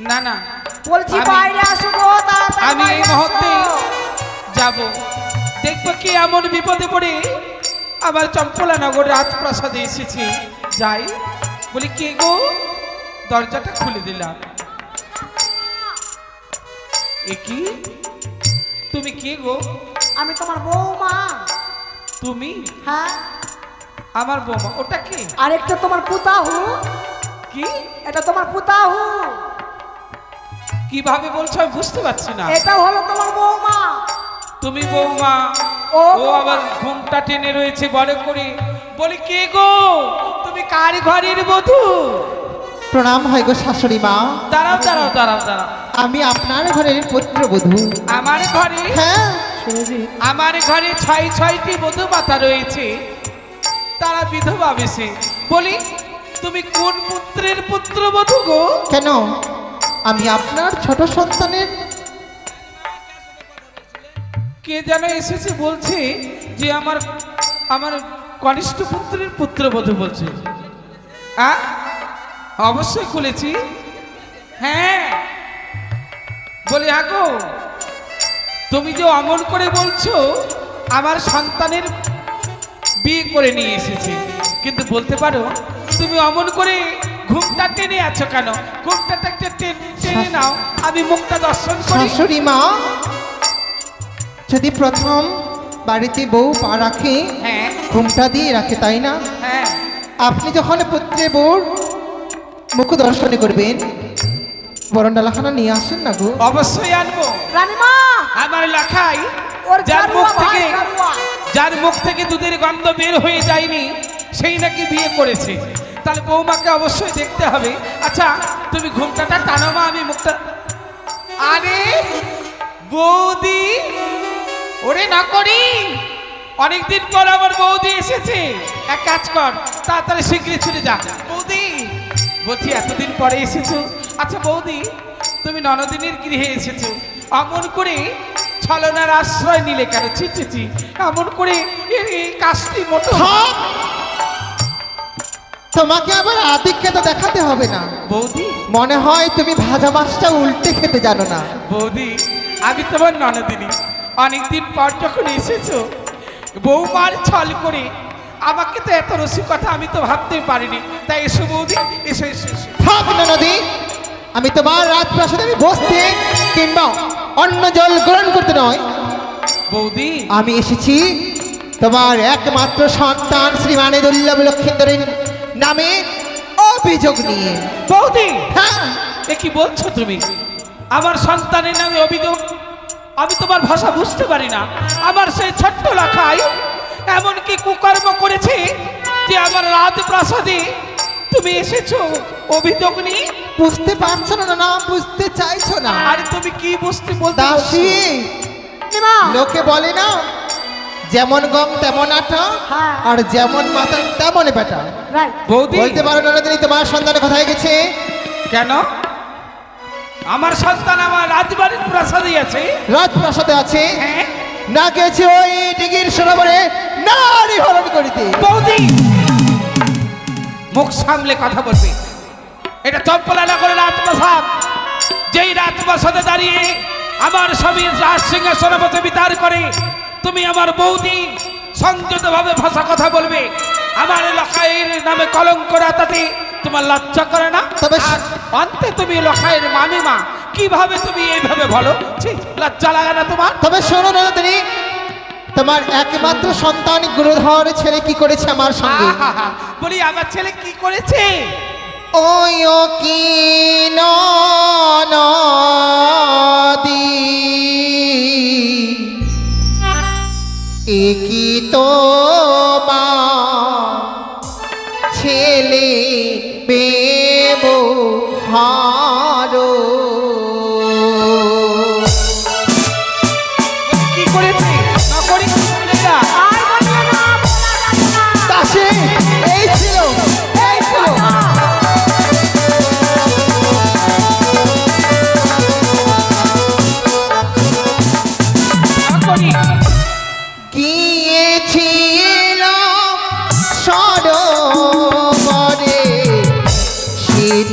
না না, বলছি আমি- বাইরে আসো গো, তাড়াতাড়ি আমি এই বাইরে মুহূর্তে আসো। যাব, দেখবো কি এমন বিপদে পড়ে আমার চম্পলানগর রাজপ্রাসাদে এসেছে। যাই, বলি কে গো? দরজাটা খুলে দিলাম। এ কি, তুমি কে গো? আমি তোমার বৌমা। তুমি হ্যাঁ, আমার বৌমা? ওটা কে? আরেকটা তোমার পুতাহু। কি এটা তোমার পুতাহু। কিভাবে বলছো আমি বুঝতে পারছি না। এটা হলো তোমার বৌমা। তুমি বৌমা? ও ও বৌমা। আবার ঘুমটা টেনে রয়েছে বড় করে। বলি কে গো? তুমি কার ঘরের বধূ? প্রণাম হয় গো শাশুড়ি মা, দাঁড়াও দাঁড়াও দাঁড়াও দাঁড়াও, আমি আপনার ঘরের পুত্রবধূ। আমার ঘরে? হ্যাঁ, আমার ঘরে ছয়টি বধূ মাতা রয়েছে, তারা বিধবা বেশে। বলি তুমি কোন পুত্রের পুত্রবধূ গো? কেন? আমি আপনার ছোট সন্তানের। কে যেন এসেছে বলছে যে আমার আমার কনিষ্ঠ পুত্রের পুত্রবধূ বলছে। অবশ্যই খুলেছি। হ্যাঁ, বলি আগো, তুমি যে অমন করে বলছো আমার সন্তানের বিয়ে করে নিয়ে এসেছে, কিন্তু বলতে পারো তুমি অমন করে ঘুমটা টেনে আছো কেন? ঘুমটা একটা টেনে নাও, আমি মুখটা দর্শন করি। শাশুড়ি মা, যদি প্রথম বাড়িতে বউ পা রাখে হ্যাঁ ঘুমটা দিয়ে রাখে, তাই না? হ্যাঁ, আপনি যখন পুত্রে বউর মুখ দর্শনে করবেন, বরণডালাখানা নিয়ে আসেন না গো। অবশ্যই আনবো। রানীমা, আমার লেখাই ওর যার মুখ জারুয়া ভাই, থেকে জারুয়া। যার মুখ থেকে দুধের গন্ধ বের হয়ে যায়নি সেই নাকি বিয়ে করেছে, তাহলে বৌমাকে অবশ্যই দেখতে হবে। আচ্ছা তুমি ঘুমটাটা টানো মা, আমি মুখটা। আরে বৌদি, ওরে না করি, অনেকদিন পর আমার বৌদি এসেছে। এক কাজ কর, তাড়াতাড়ি শীঘ্রই ছুটে যা। বৌদি বলছি এতদিন পরে এসেছো। আচ্ছা বৌদি, তুমি ননদিনীর গৃহে এসেছো, অমন করে ছলনার আশ্রয় নিলে কেন? ছি ছি ছি, এমন করে এই কাজটি মোটো। থাক! তোমাকে আবার আধিক্যতা দেখাতে হবে না। বৌদি, মনে হয় তুমি ভাজা মাছটা উল্টে খেতে জানো না। বৌদি, আমি তোমার ননদিনী, অনেকদিন পর যখন এসেছো বৌমার ছল করে, আমাকে তো এত রসিকতা আমি তো ভাবতে পারিনি। তাই এসো বৌদি, এসো এসো এসো। থাক না নদী, আমি তোমার রাজপ্রাসাদে আমি বসতে কিংবা অন্য জল গ্রহণ করতে নয়, বৌদি আমি এসেছি তোমার একমাত্র সন্তান শ্রীমানে দুর্লভ লক্ষিন্দরের নামে অভিযোগ নিয়ে। বৌদি, হ্যাঁ, এ কি বলছো তুমি? আমার সন্তানের নামে অভিযোগ? আমি তোমার ভাষা বুঝতে পারি না। আমার সেই ছোট্ট লেখায় এমন কি কুকর্ম করেছে যে আমার রাজপ্রাসাদে তুমি এসেছো অভিযোগ নিয়ে? বুঝতে পারছো না? না বুঝতে চাইছো না? আরে তুমি কি বুঝতে বলতে দাসী, রানীমা, লোকে বলে না যেমন গম তেমন আটা, হ্যাঁ। আর যেমন মাথা তেমন বেটা। রাইট। বৌদি বলতে পারো না নদিনী, তোমার সন্তানের কোথায় গেছে? কেন? আমার সন্তান আমার রাজবাড়ির প্রাসাদে আছে। রাজপ্রাসাদে আছে? হ্যাঁ না গেছে ওই দিঘির সরোবরে নারী হরণ করিতে। বৌদি, মুখ সামলে কথা বলবে। এটা চম্পলানগরের রাজপ্রাসাদ, যেই রাজপ্রাসাদে দাঁড়িয়ে আমার স্বামীর রাজ সিংহাসনে বসে বিচার করে তুমি আমার বৌদি সংযতভাবে ভাষা কথা বলবে? আমার লখাইয়ের নামে কলঙ্ক রাতাতে তোমার লজ্জা করে না? তবে আর অন্তে তুমি লখাইয়ের মামিমা, কিভাবে তুমি এইভাবে বলো? ছি, লজ্জা লাগে না তোমার? তবে শোনো নদিনী, তোমার একমাত্র সন্তান গুরুধর ছেলে কি করেছে আমার সঙ্গে? আহা, বলি আমার ছেলে কি করেছে? ওই ও কি নদী, একই তো মা ছেলে ব্যবহার। কি করেছে? নকরি ছেলেরা। আর বলিও না, বলা যাবে না। দাসী, এই ছিল, এই ছিল।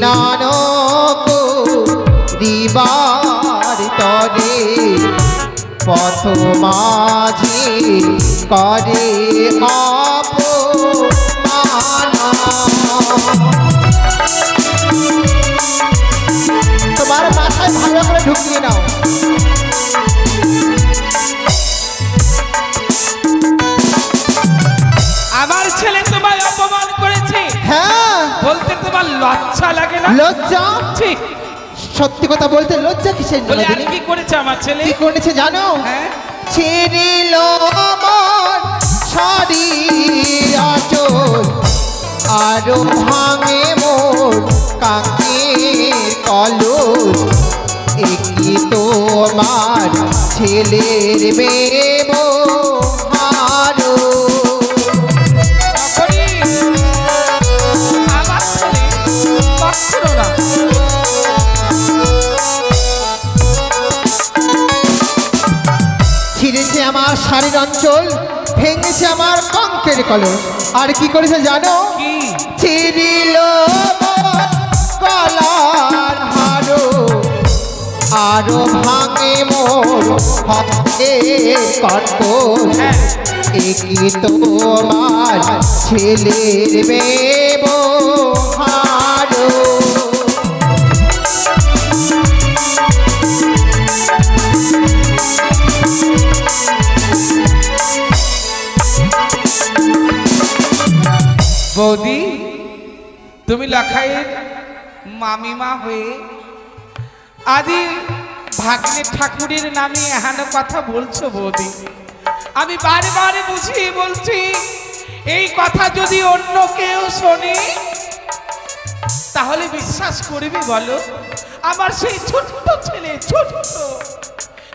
নানক রিবার তরে পথ মাঝি করে অপমান। তোমার মাথায় ভালো করে ঢুকিয়ে নাও। আমার ছেলে তোমায় অপমান করেছে, হ্যাঁ বলতে তোমার লজ্জা লাগে না? লজ্জা? ঠিক। সত্যি কথা বলতে লজ্জা কিসের? বলে আর নন্দিনী কি করেছে আমার ছেলে? কি করেছে জানো? হ্যাঁ, ছিড়িল আমার শাড়ি আঁচল, আরো ভাঙে মোর কাকের কলস। একই তোমার ছেলের ব্যবহার। তখনই আমার ছেলে কখনো না। ছিঁড়েছে আমার শাড়ির অঞ্চল, ভেঙেছে আমার কঙ্কের কলস। আর কি করেছে জানো? কি? ছিড়িল মোর গলার হারো, আরো ভাঙে মোর হকের কটকল। একই তোমার ছেলের ব্যবহার। বৌদি, তুমি লাখাইয়ের মামিমা হয়ে আদি ভাগ্নে ঠাকুরের নামে এহানো কথা বলছো বৌদি। আমি বারে বারে বুঝিয়ে বলছি, এই কথা যদি অন্য কেউ শোনে তাহলে বিশ্বাস করবে বলো? আমার সেই ছোট্ট ছেলে, ছোট্ট,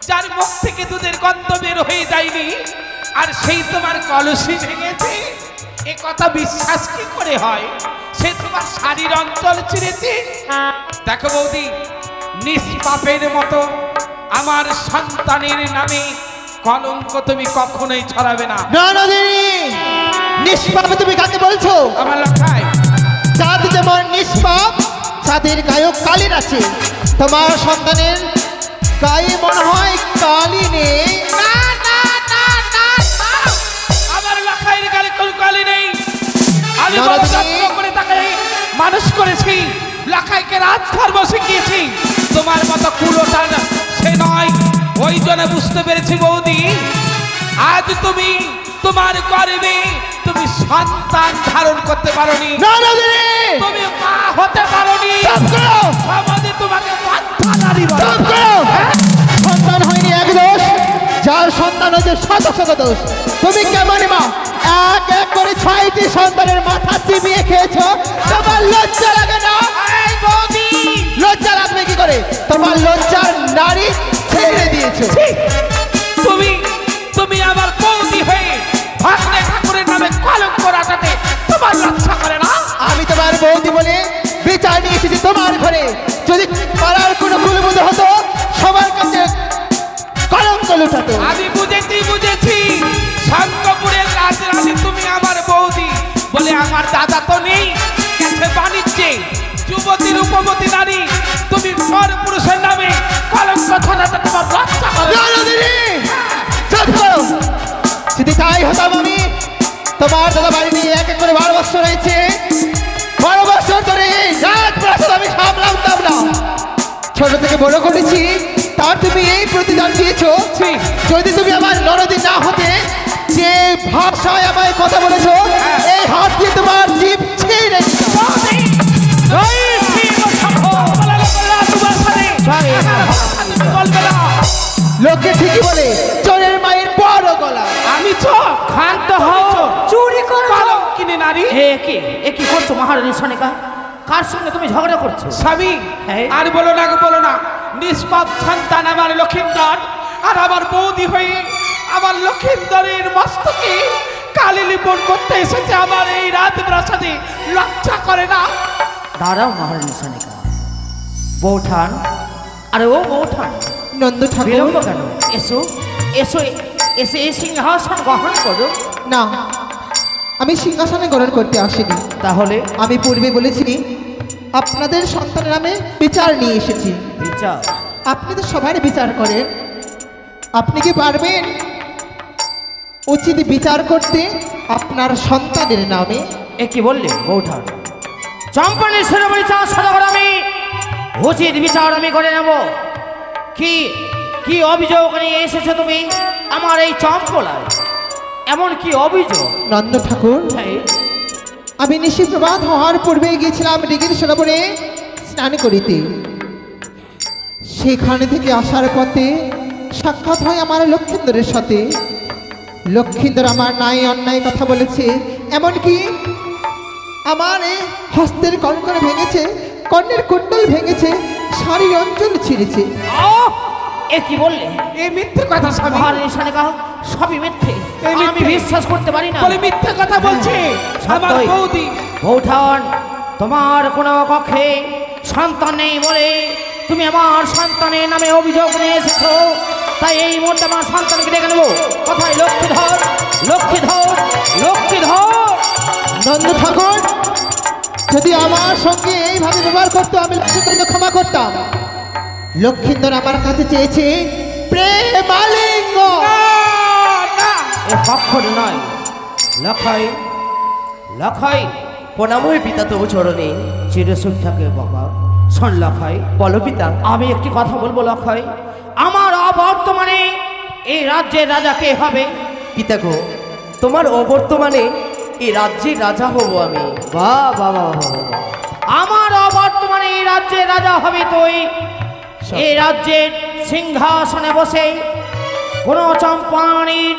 যার মুখ থেকে দুধের গন্ধ বের হয়ে যায়নি, আর সেই তোমার কলসি ভেঙেছে, এ কথা বিশ্বাস কি করে হয়? সে তোমার শাড়ির অঞ্চল ছিঁড়েছে। দেখো বৌদি, নিষ্পাপের মতো আমার সন্তানের নামে কলঙ্ক তুমি কখনোই ছড়াবে না। নন্দিনী, নিষ্পাপে তুমি কাকে বলছো? আমার লক্ষায় চাঁদ যেমন নিষ্পাপ, চাঁদের গায়েও কালির আছে। তোমার সন্তানের গায়ে মনে হয় কালি নেই। না না না না না, আমার লক্ষাইয়ের গালে কোনো কালি নেই। আমি বড় যত্ন করে তাকে মানুষ করেছি, লক্ষাইকে রাজধর্ম শিখিয়েছি। তোমার মতো কুলোটা সে নয়, ওই জন্য বুঝতে পেরেছি বৌদি, আজ তুমি তোমার গর্বে তুমি সন্তান ধারণ করতে পারোনি, নন্দিনী, তুমি মা হতে পারোনি। চুপ করো! সমাজে তোমাকে বাচ্চা নারী বলে। চুপ করো! সন্তান হয়নি এক দোষ, যার সন্তান হয়েছে শত শত দোষ। তুমি কেমন মা? এক এক করে 6টি সন্তানের মাথা চিবিয়ে খেয়েছো। তোমার লজ্জা লাগে না? এই বৌদি, লজ্জা লাগবে কি করে? তোমার লজ্জার নারী ছেড়ে দিয়েছো। তুমি তুমি আমার বৌদি হয়ে ভাগ্নে ঠাকুরের নামে কলঙ্ক রাখাতে তোমার লজ্জা করে না? আমি তোমার বৌদি বলে বিচার নিয়ে এসেছি তোমার ঘরে। যদি পাড়ার কোনো কুলবুদ্ধ হতো, সবার কাছে কলঙ্ক লুটাতো। আমি বুঝেছি, শঙ্করপুরের রাজরানী তুমি আমার বৌদি বলে আমার দাদা তো নেই, গেছে বাণিজ্যে। যুবতী রূপবতী নারী, তুমি পর পুরুষের নামে কলঙ্ক ছড়াতে তোমার লজ্জা করে না? নন্দিনী, চুপ করো! যদি তাই হতাম আমি, তোমার দাদা বাড়ি নিয়ে এক এক করে 12 বছর হয়েছে। 12 বছর ধরে রাজপ্রাসাদ আমি সামলাতাম না। ছোট থেকে বড় করেছি, তার তুমি এই প্রতিদান দিয়েছো। যদি তুমি আমার ননদী না হতে, যে ভাষায় আমায় কথা বলেছো, এই হাত দিয়ে তোমার জিভ ছিঁড়ে দিতাম। লোকে ঠিকই বলে, চোরের মায়ের বড় গলা। আমি ক্ষান্ত হও, চুরি করছো? কলঙ্কিনী নারী। এ কি করছো মহারানী সনিকা? কার সঙ্গে তুমি ঝগড়া করছো? স্বামী, হ্যাঁ? আর বলো না গো, বলো না। নিষ্পাপ সন্তান আমার লক্ষিন্দর, আর আমার বৌদি হয়ে আমার লক্ষিন্দরের মস্তকে কালি লিপন করতে এসেছে আমার এই রাজপ্রাসাদে। লজ্জা করে না? দাঁড়াও মহারানী সনিকা, বৌঠান, আরে ও বৌঠান, নন্দ ঠাকুর, বিলম্ব কেন? এসো এসো, এসে এই সিংহাসন গ্রহণ করো। না, আমি সিংহাসনে গ্রহণ করতে আসিনি। তাহলে আমি পূর্বে বলেছি আপনাদের সন্তানের নামে বিচার নিয়ে এসেছি। বিচার? আপনি তো সবার বিচার করেন, আপনি কি পারবেন উচিত বিচার করতে আপনার সন্তানের নামে? এ কি বললে বৌঠান? চম্পানের শিরোমণি চাঁদ সদাগর আমি উচিত বিচার আমি করে নেব। কি কি অভিযোগ নিয়ে এসেছো তুমি আমার এই চম্পলায়? এমন কি অভিযোগ? নন্দ ঠাকুর, আমি নিশি প্রভাত হওয়ার পূর্বে গিয়েছিলাম দিঘির সরোবরে স্নান করিতে। সেখানে থেকে আসার পথে সাক্ষাৎ হয় আমার লক্ষিন্দরের সাথে। লক্ষিন্দর আমার নাই অন্যায় কথা বলেছে, এমনকি আমার এই হস্তের কঙ্কর ভেঙেছে, কর্ণের কুণ্ডল ভেঙেছে, শাড়ির অঞ্চল ছিঁড়েছে। এ কি বললে? এই মিথ্যে কথা স্বামী। মহারানী সানেকা সবই মিথ্যে, আমি বিশ্বাস করতে পারি না। বলে মিথ্যে কথা বলছে আমার সত্যই। বৌদি। বৌঠান, তোমার কোনো কক্ষে সন্তান নেই বলে তুমি আমার সন্তানের নামে অভিযোগ নিয়ে এসেছো, তাই এই মুহূর্তে আমার সন্তানকে ডেকে নেবো। কোথায় লক্ষ্মীধর? লক্ষ্মীধর, লক্ষ্মীধর! নন্দ ঠাকুর, যদি আমার সঙ্গে এইভাবে ব্যবহার করতো আমি লক্ষিন্দরকে ক্ষমা করতাম। লক্ষিন্দর আমার কাছে চেয়েছে প্রেমালিঙ্গ। এ কক্ষর নয়। লক্ষাই, লক্ষাই, প্রণাম হয়ে পিতা তবু চরণে। চিরসুখ থাকে বাবা। শোন লক্ষাই, বলো পিতা। আমি একটি কথা বলবো লক্ষাই। আমার অবর্তমানে এই রাজ্যের রাজা কে হবে? পিতা গো, তোমার অবর্তমানে এই রাজ্যের রাজা হব আমি। বাহ বাহ বাহ বাহ বাহ। আমার অবর্তমানে এই রাজ্যের রাজা হবে তুই। এই রাজ্যের সিংহাসনে বসে কোনো চম্পানির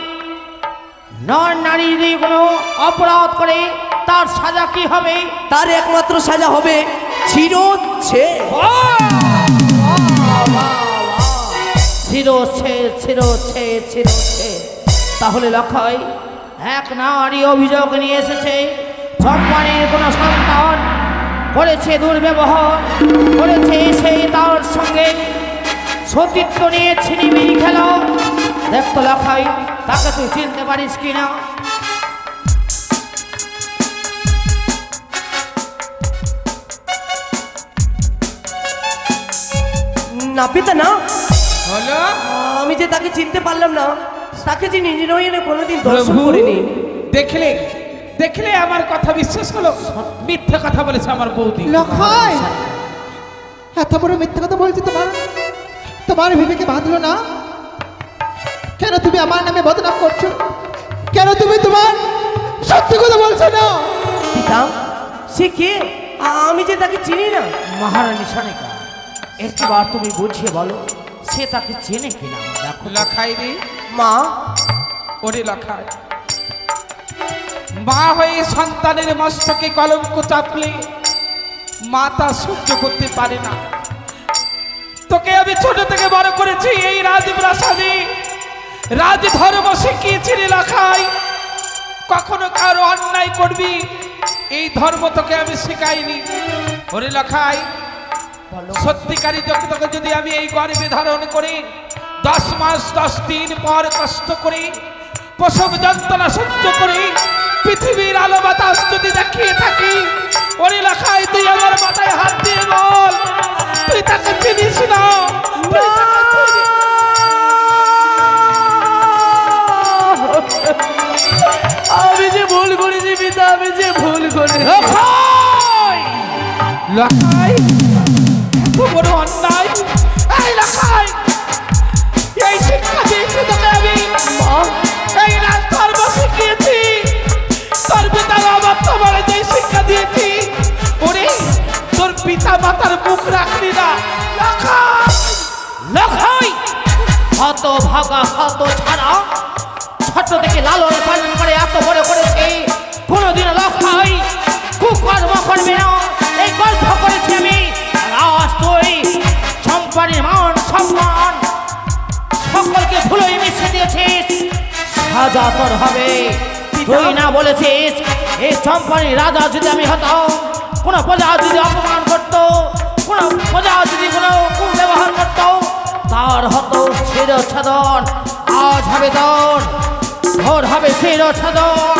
নর নারী যদি কোনো অপরাধ করে তার সাজা কি হবে? তার একমাত্র সাজা হবে চিরচ্ছেদ। চিরচ্ছেদ, চিরচ্ছেদ, চিরচ্ছেদ। তাহলে লক্ষয় এক নারী অভিযোগ নিয়ে এসেছে চম্পানির কোনো সন্তান করেছে দুর্ব্যবহার, করেছে সেই তার সঙ্গে সতীত্ব নিয়ে ছিনিমিনি খেলা। দেখতো লক্ষয়, তাকে তুই চিনতে পারিস কিনা? না পিতা না, হলো আমি যে তাকে চিনতে পারলাম না, তাকে যে নিজের নয়নে কোনোদিন দর্শন প্রভু, করিনি। দেখলে দেখলে আমার কথা বিশ্বাস হলো? মিথ্যে কথা বলেছে আমার বৌদি। লক্ষাই, এত বড় মিথ্যা কথা বলছি তোমার তোমার বিবেকে বাঁধলো না? কেন তুমি আমার নামে বদনাম করছো? কেন তুমি তোমার সত্যি কথা বলছো না? পিতা, সে কে? আমি যে তাকে চিনি না। মহারানী সানিকা, একবার তুমি বুঝিয়ে বলো সে তাকে চেনে কিনা। দেখো লখাই রে মা, ওরে লখাই, মা হয়ে সন্তানের মস্তকে কলঙ্ক চাপলে মা তা সহ্য করতে পারে না। তোকে আমি ছোট থেকে বড় করেছি এই রাজপ্রাসাদে, রাজধর্ম শিখিয়েছি রে লখাই। কখনো কারো অন্যায় করবি এই ধর্ম তোকে আমি শেখাইনি। ওরে লখাই, সত্যিকারী তোকে যদি আমি এই গর্ভে ধারণ করি, 10 মাস 10 দিন পর কষ্ট করি, প্রসব যন্ত্রণা সহ্য করি, পৃথিবীর আলো বাতাস যদি দেখিয়ে থাকি, ওরে লখাই তুই আমার মাথায় হাত দিয়ে বল, তুই তাকে চিনিস না? তুই তাকে চিনিস? আমি যে ভুল করেছি পিতা, আমি যে ভুল করেছি। লখাই, এত বড় অন্যায়! এই লখাই, এই শিক্ষা দিয়েছি তোকে আমি, এই রাজধর্ম শিখিয়েছি, তোর পিতার অবর্তমানে যে শিক্ষা দিয়েছি, ওরে তোর পিতা মাতার মুখ রাখলি না। লখাই, লক্ষাই, হত ভাগা হত ছাড়া ছোট থেকে লালন পালন করে এত বড় করেছে, কোনোদিন লক্ষাই কুকর্ম করবে না এই গল্প করেছি আমি। আজ তুই চম্পানির মান সম্মান সকলকে ধুলোই মিশিয়ে দিয়েছিস, সাজা তোর হবে। তুই না বলেছিস এই চম্পানির রাজা যদি আমি হতাম, কোনো প্রজা যদি অপমান করতো, কোনো প্রজা যদি কোনো কুব্যবহার করতো, তার হতো শিরচ্ছেদন। আজ হবে তোর, তোর হবে শিরচ্ছেদন।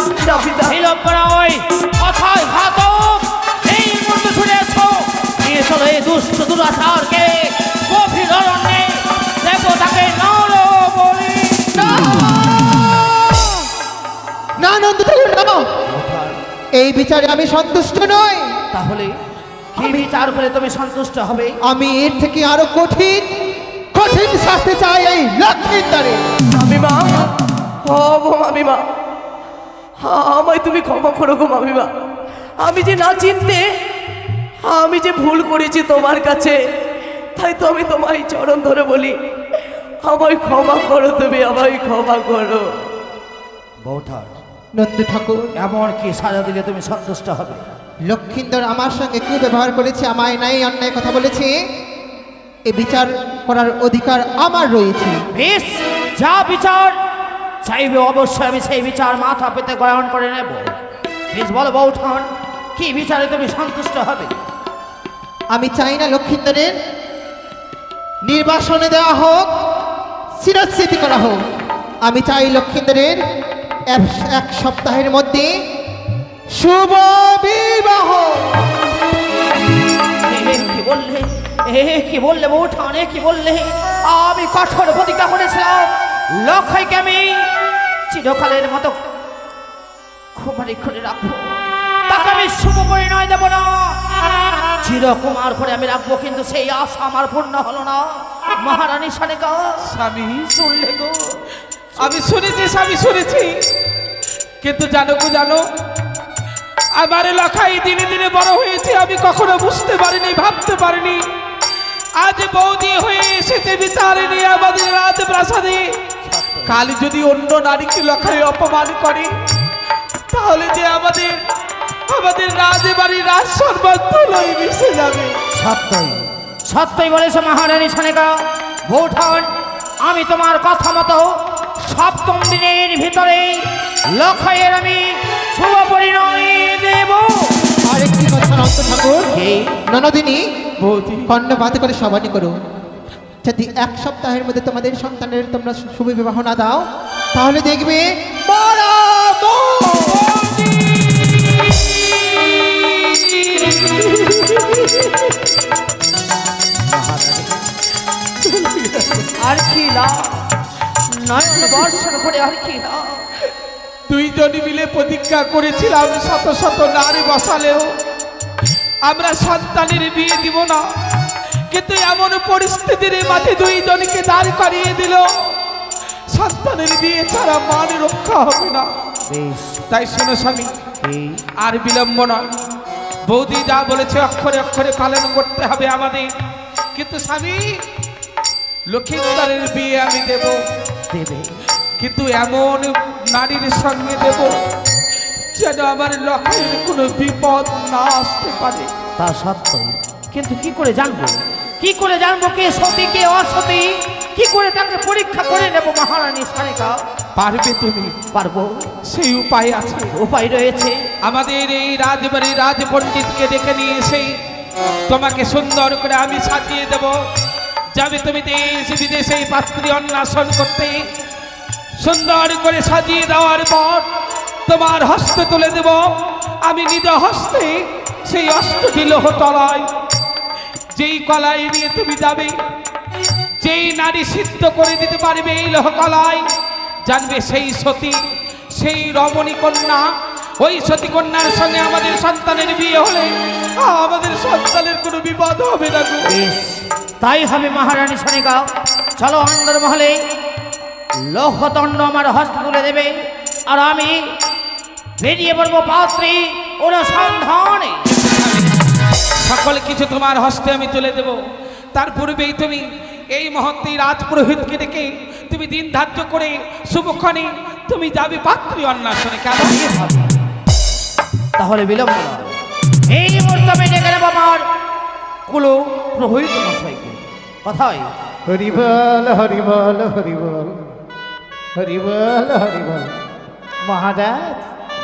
বিলম্ব নয়, কথায় ঘাতক। এই মুহূর্তে ছুটে এসো, দুষ্ট দুরাচারকে গভীর অরণ্যে দেবতাকে নর বলি। না নন্দধারী না, এই বিচারে আমি সন্তুষ্ট নই। তাহলে কি বিচার করে তুমি সন্তুষ্ট হবে? আমি এর থেকে আরো কঠিন কঠিন শাস্তি চাই এই লক্ষ্মীন্দরে। মামিমা, ও গো মামিমা, আমায় তুমি ক্ষমা করো গো মামিমা। আমি যে না চিনতে, আমি যে ভুল করেছি তোমার কাছে, তাই তো আমি তোমায় চরণ ধরে বলি, আমায় ক্ষমা করো, তুমি আমায় ক্ষমা করো। বৌঠান, নন্দু ঠাকুর, এমন কি সাজা দিলে তুমি সন্তুষ্ট হবে? লক্ষ্মীন্দর আমার সঙ্গে কি ব্যবহার করেছে, আমায় নাই অন্যায় কথা বলেছে, এ বিচার করার অধিকার আমার রয়েছে। বেশ, যা বিচার চাইবে অবশ্যই আমি সেই বিচার মাথা পেতে গ্রহণ করে নেব। বেশ বলো বৌঠান, কি বিচারে তুমি সন্তুষ্ট হবে? আমি চাই না লক্ষ্মীন্দরের নির্বাসনে দেওয়া হোক, শিরচ্ছেদ করা হোক। আমি চাই লক্ষ্মীন্দরের এক সপ্তাহের মধ্যে শুভ বিবাহ। কি বললে, কি বললে বৌঠান, কি বললে? আমি কঠোর প্রতিজ্ঞা করেছিলাম লক্ষ্যকে আমি চিরকালের মতো খুমারি করে রাখবো, তাকে আমি শুভ পরিণয় দেব না, চিরকুমার করে আমি রাখবো। কিন্তু সেই আশা আমার পূর্ণ হলো না। মহারানী সানেকা, স্বামী, শুনলে গো? আমি শুনেছি স্বামী, শুনেছি, কিন্তু জানো গো জানো, আমার এলাকায় দিনে দিনে বড় হয়েছে, আমি কখনো বুঝতে পারিনি, ভাবতে পারিনি আজ বৌদি হয়ে এসেছে বিচারে নিয়ে আমাদের রাজপ্রাসাদে। কাল যদি অন্য নারীকে লখায় অপমান করে, তাহলে যে আমাদের রাজবাড়ির রাজ সর্বত্রই মিশে যাবে। সত্যই সত্যই বলেছে মহারানী সানেকা। বৌঠান, আমি তোমার কথা মতো সপ্তম দিনের ভিতরে লক্ষয়ের আমি শুভ পরিণয় দেব। আরেকটি কথা নন্দ ঠাকুর, ননদিনী বৌদি, কর্ণপাত করে সবানি করো। যদি এক সপ্তাহের মধ্যে তোমাদের সন্তানের তোমরা শুভ বিবাহ না দাও, তাহলে দেখবে আর কি লাভ, নয়ন বর্ষণ করে আর কি লাভ? দুইজনই মিলে প্রতিজ্ঞা করেছিলাম শত শত নারী বসালেও আমরা সন্তানের বিয়ে দিব না, কিন্তু এমন পরিস্থিতির মাঝে দুইজনকে দাঁড় করিয়ে দিল, সন্তানের বিয়ে ছাড়া মান রক্ষা হবে না। বেশ, তাই শোনো স্বামী, আর বিলম্ব নয়, বৌদি যা বলেছে অক্ষরে অক্ষরে পালন করতে হবে আমাদের। কিন্তু স্বামী, লক্ষ্মীন্দরের বিয়ে আমি দেব, দেবে, কিন্তু এমন নারীর সঙ্গে দেব যেন আমার লক্ষ্যের কোনো বিপদ না আসতে পারে। তা সত্যই, কিন্তু কি করে জানবো, কি করে জানবো কে সতী কে অসতী? কি করে তাকে পরীক্ষা করে নেব মহারানী সানেকা? পারবে তুমি? পারবো, সেই উপায় আছে, উপায় রয়েছে। আমাদের এই রাজবাড়ির রাজপণ্ডিতকে ডেকে নিয়ে এসে তোমাকে সুন্দর করে আমি সাজিয়ে দেব। যাবে তুমি দেশ বিদেশে এই পাত্রী অন্বেষণ করতে, সুন্দর করে সাজিয়ে দেওয়ার পর তোমার হস্তে তুলে দেব আমি নিজ হস্তে সেই অষ্টটি লোহতলায়। যেই কলাই নিয়ে তুমি যাবে, যেই নারী সিদ্ধ করে দিতে পারবে এই লোহকলায়, জানবে সেই সতী, সেই রমণী কন্যা। ওই সতী কন্যার সঙ্গে আমাদের সন্তানের বিয়ে হলে আমাদের সন্তানের কোনো বিপদ হবে না গো। বেশ, তাই হবে মহারানী সানেকা। চলো অন্দর মহলে, লৌহদণ্ড আমার হস্তে তুলে দেবে, আর আমি বেরিয়ে পড়বো পাত্রী অনুসন্ধানে। সকল কিছু তোমার হস্তে আমি তুলে দেব। তার পূর্বেই তুমি এই মুহূর্তে রাজপুরোহিতকে ডেকে তুমি দিন ধার্য করে শুভক্ষণে তুমি যাবে পাত্রী অন্বেষণে। কেমন? তাহলে বিলম্ব না, এই মুহূর্তে আমি ডেকে নেব আমার কুলো পুরোহিত মশাইকে। কথাই হরিবল হরিবল হরিবল হরিবল হরিবল। মহারাজ,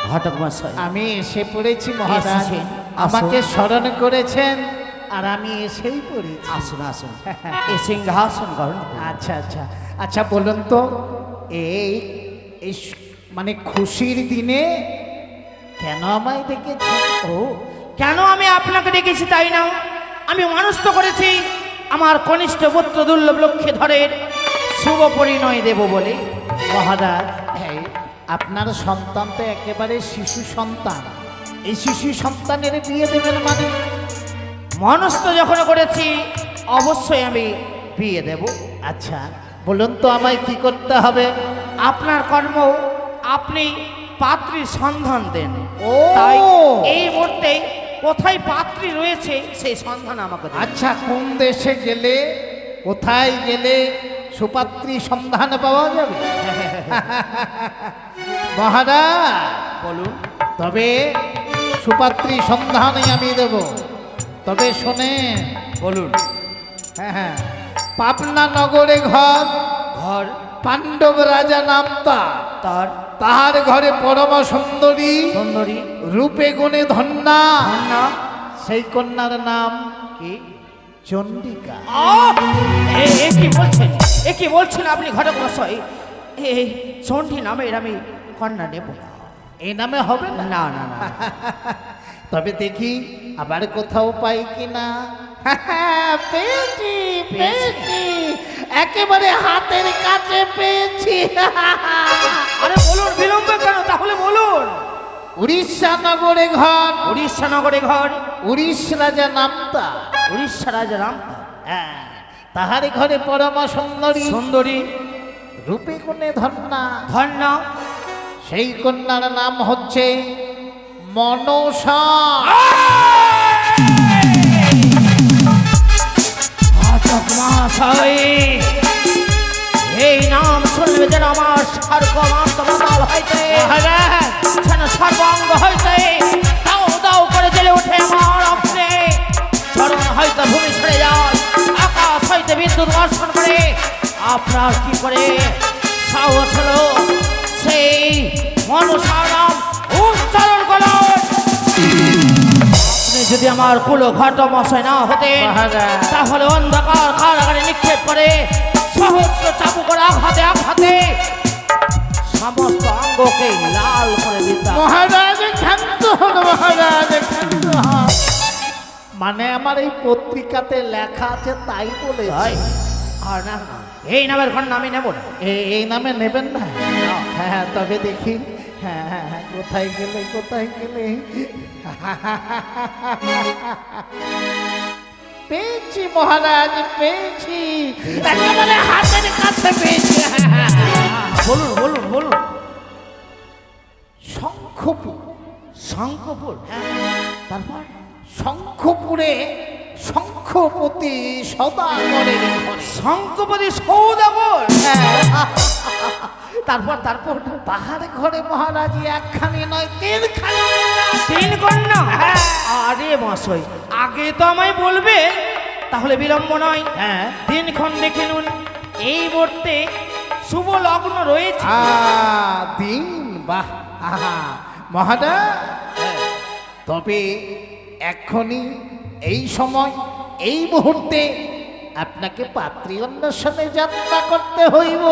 ঘটক মশাই, আমি এসে পড়েছি মহারাজ। এসেছেন? আমাকে আসুন। স্মরণ করেছেন আর আমি এসেই পড়েছি। আসুন আসুন, এই সিংহাসন গ্রহণ করুন। আচ্ছা আচ্ছা আচ্ছা, বলুন তো এই এই মানে খুশির দিনে কেন আমায় ডেকেছেন? ও, কেন আমি আপনাকে ডেকেছি তাই না, আমি মানুষ তো করেছি আমার কনিষ্ঠ পুত্র দুর্লভ লক্ষ্মীধরের শুভ পরিণয় দেব বলে। মহারাজ, এই আপনার সন্তান তো একেবারে শিশু সন্তান, এই শিশু সন্তানের বিয়ে দেবেন মানে? মানুষ তো যখন করেছি অবশ্যই আমি বিয়ে দেব। আচ্ছা বলুন তো আমায় কি করতে হবে? আপনার কর্ম, আপনি পাত্রীর সন্ধান দেন। ও তাই এই মুহূর্তে কোথায় পাত্রী রয়েছে সেই সন্ধান আমাকে দিন। আচ্ছা, কোন দেশে গেলে, কোথায় গেলে সুপাত্রী সন্ধান পাওয়া যাবে? মহারাজ বলুন। তবে সুপাত্রী সন্ধানই আমি দেব, তবে শোনেন। বলুন। হ্যাঁ হ্যাঁ, পাবনা নগরে ঘর, ঘর পাণ্ডব রাজা নাম তার, তাহার ঘরে পরম সুন্দরী, সুন্দরী রূপে গুণে ধন্যা, কন্যা। সেই কন্যার নাম কি? চণ্ডিকা। এ কি বলছেন, এ কি বলছেন আপনি ঘটক মশাই? এই চণ্ডী নামের আমি কন্যা নেব না। এই নামে হবে না? না না না। তবে দেখি আবার কোথাও পাই কিনা। পেয়েছি পেয়েছি, একেবারে হাতের কাছে পেয়েছি। আরে বলুন, বিলম্ব কেন? তাহলে বলুন। উড়িষ্যা নগরে ঘর, উড়িষ্যা নগরে ঘর, উড়িষ্যা রাজা নামতা, উড়িষ্যা রাজা রাম হ্যাঁ, তাহার ঘরে পরম সুন্দরী, সুন্দরী রূপে গুণে ধন্যা, ধন্যা। সেই কন্যার নাম হচ্ছে মনসা। এই নাম শুনবে যেন আমার সর্বমাত্মকাল হইতে, যেন সর্বাঙ্গ হইতে দাও দাও করে জ্বলে ওঠে আমার অগ্নে। চরণ হইতে ভূমি ছেড়ে যায়, আকাশ হইতে বিদ্যুৎ বর্ষণ করে। আপনার কি করে সাহস হলো সেই মনসার নাম উচ্চারণ করুন? আপনি যদি আমার কুলো ঘট মশাই না হতেন, তাহলে অন্ধকার কারাগারে নিক্ষেপ করে সহস্র চাবুকের আঘাতে আঘাতে সমস্ত অঙ্গকে লাল করে দিতাম। মহারাজ ক্ষান্ত হন, মহারাজ ক্ষান্ত হন। মানে আমার এই পত্রিকাতে লেখা আছে তাই বলে। আর না, এই নামের কন্যা আমি নেব না। এই নামে নেবেন না? হ্যাঁ হ্যাঁ, তবে দেখি। হ্যাঁ হ্যাঁ হ্যাঁ, কোথায় গেলে কোথায় গেলে? পেয়েছি মহারাজ, পেয়েছি, একেবারে হাতের কাছে পেয়েছি। বলুন বলুন বলুন। শঙ্খপুর। শঙ্খপুর? তারপর শঙ্খপুরে শঙ্খপতি সদাগরের ঘরে। শঙ্খপতি সৌদাগর? তারপর তারপর তাহার ঘরে মহারাজ একখানি নয় তিনখানি। তিন কন্যা? আরে মশাই, আগে তো আমায় বলবে, তাহলে বিলম্ব নয়। হ্যাঁ, দিনক্ষণ দেখে নুন। এই মুহূর্তে শুভ লগ্ন রয়েছে। দিন, বাহ মহারাজ। তবে এখনই এই সময় এই মুহূর্তে আপনাকে পাত্রী অন্বেষণে যাত্রা করতে হইব।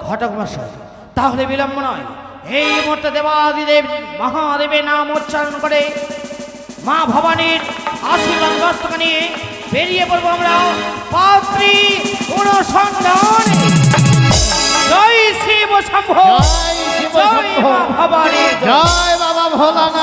ঘটক মশাই, তাহলে বিলম্ব নয়। এই মুহূর্তে দেবাদিদেব মহাদেবের নাম উচ্চারণ করে মা ভবানীর আশীর্বাদ দস্তক নিয়ে বেরিয়ে পড়বো আমরা পাত্রী অনুসন্ধানে। জয় শিব শম্ভু, জয় শিব জয় শম্ভু, মা ভবানী, জয় বাবা ভোলানাথ।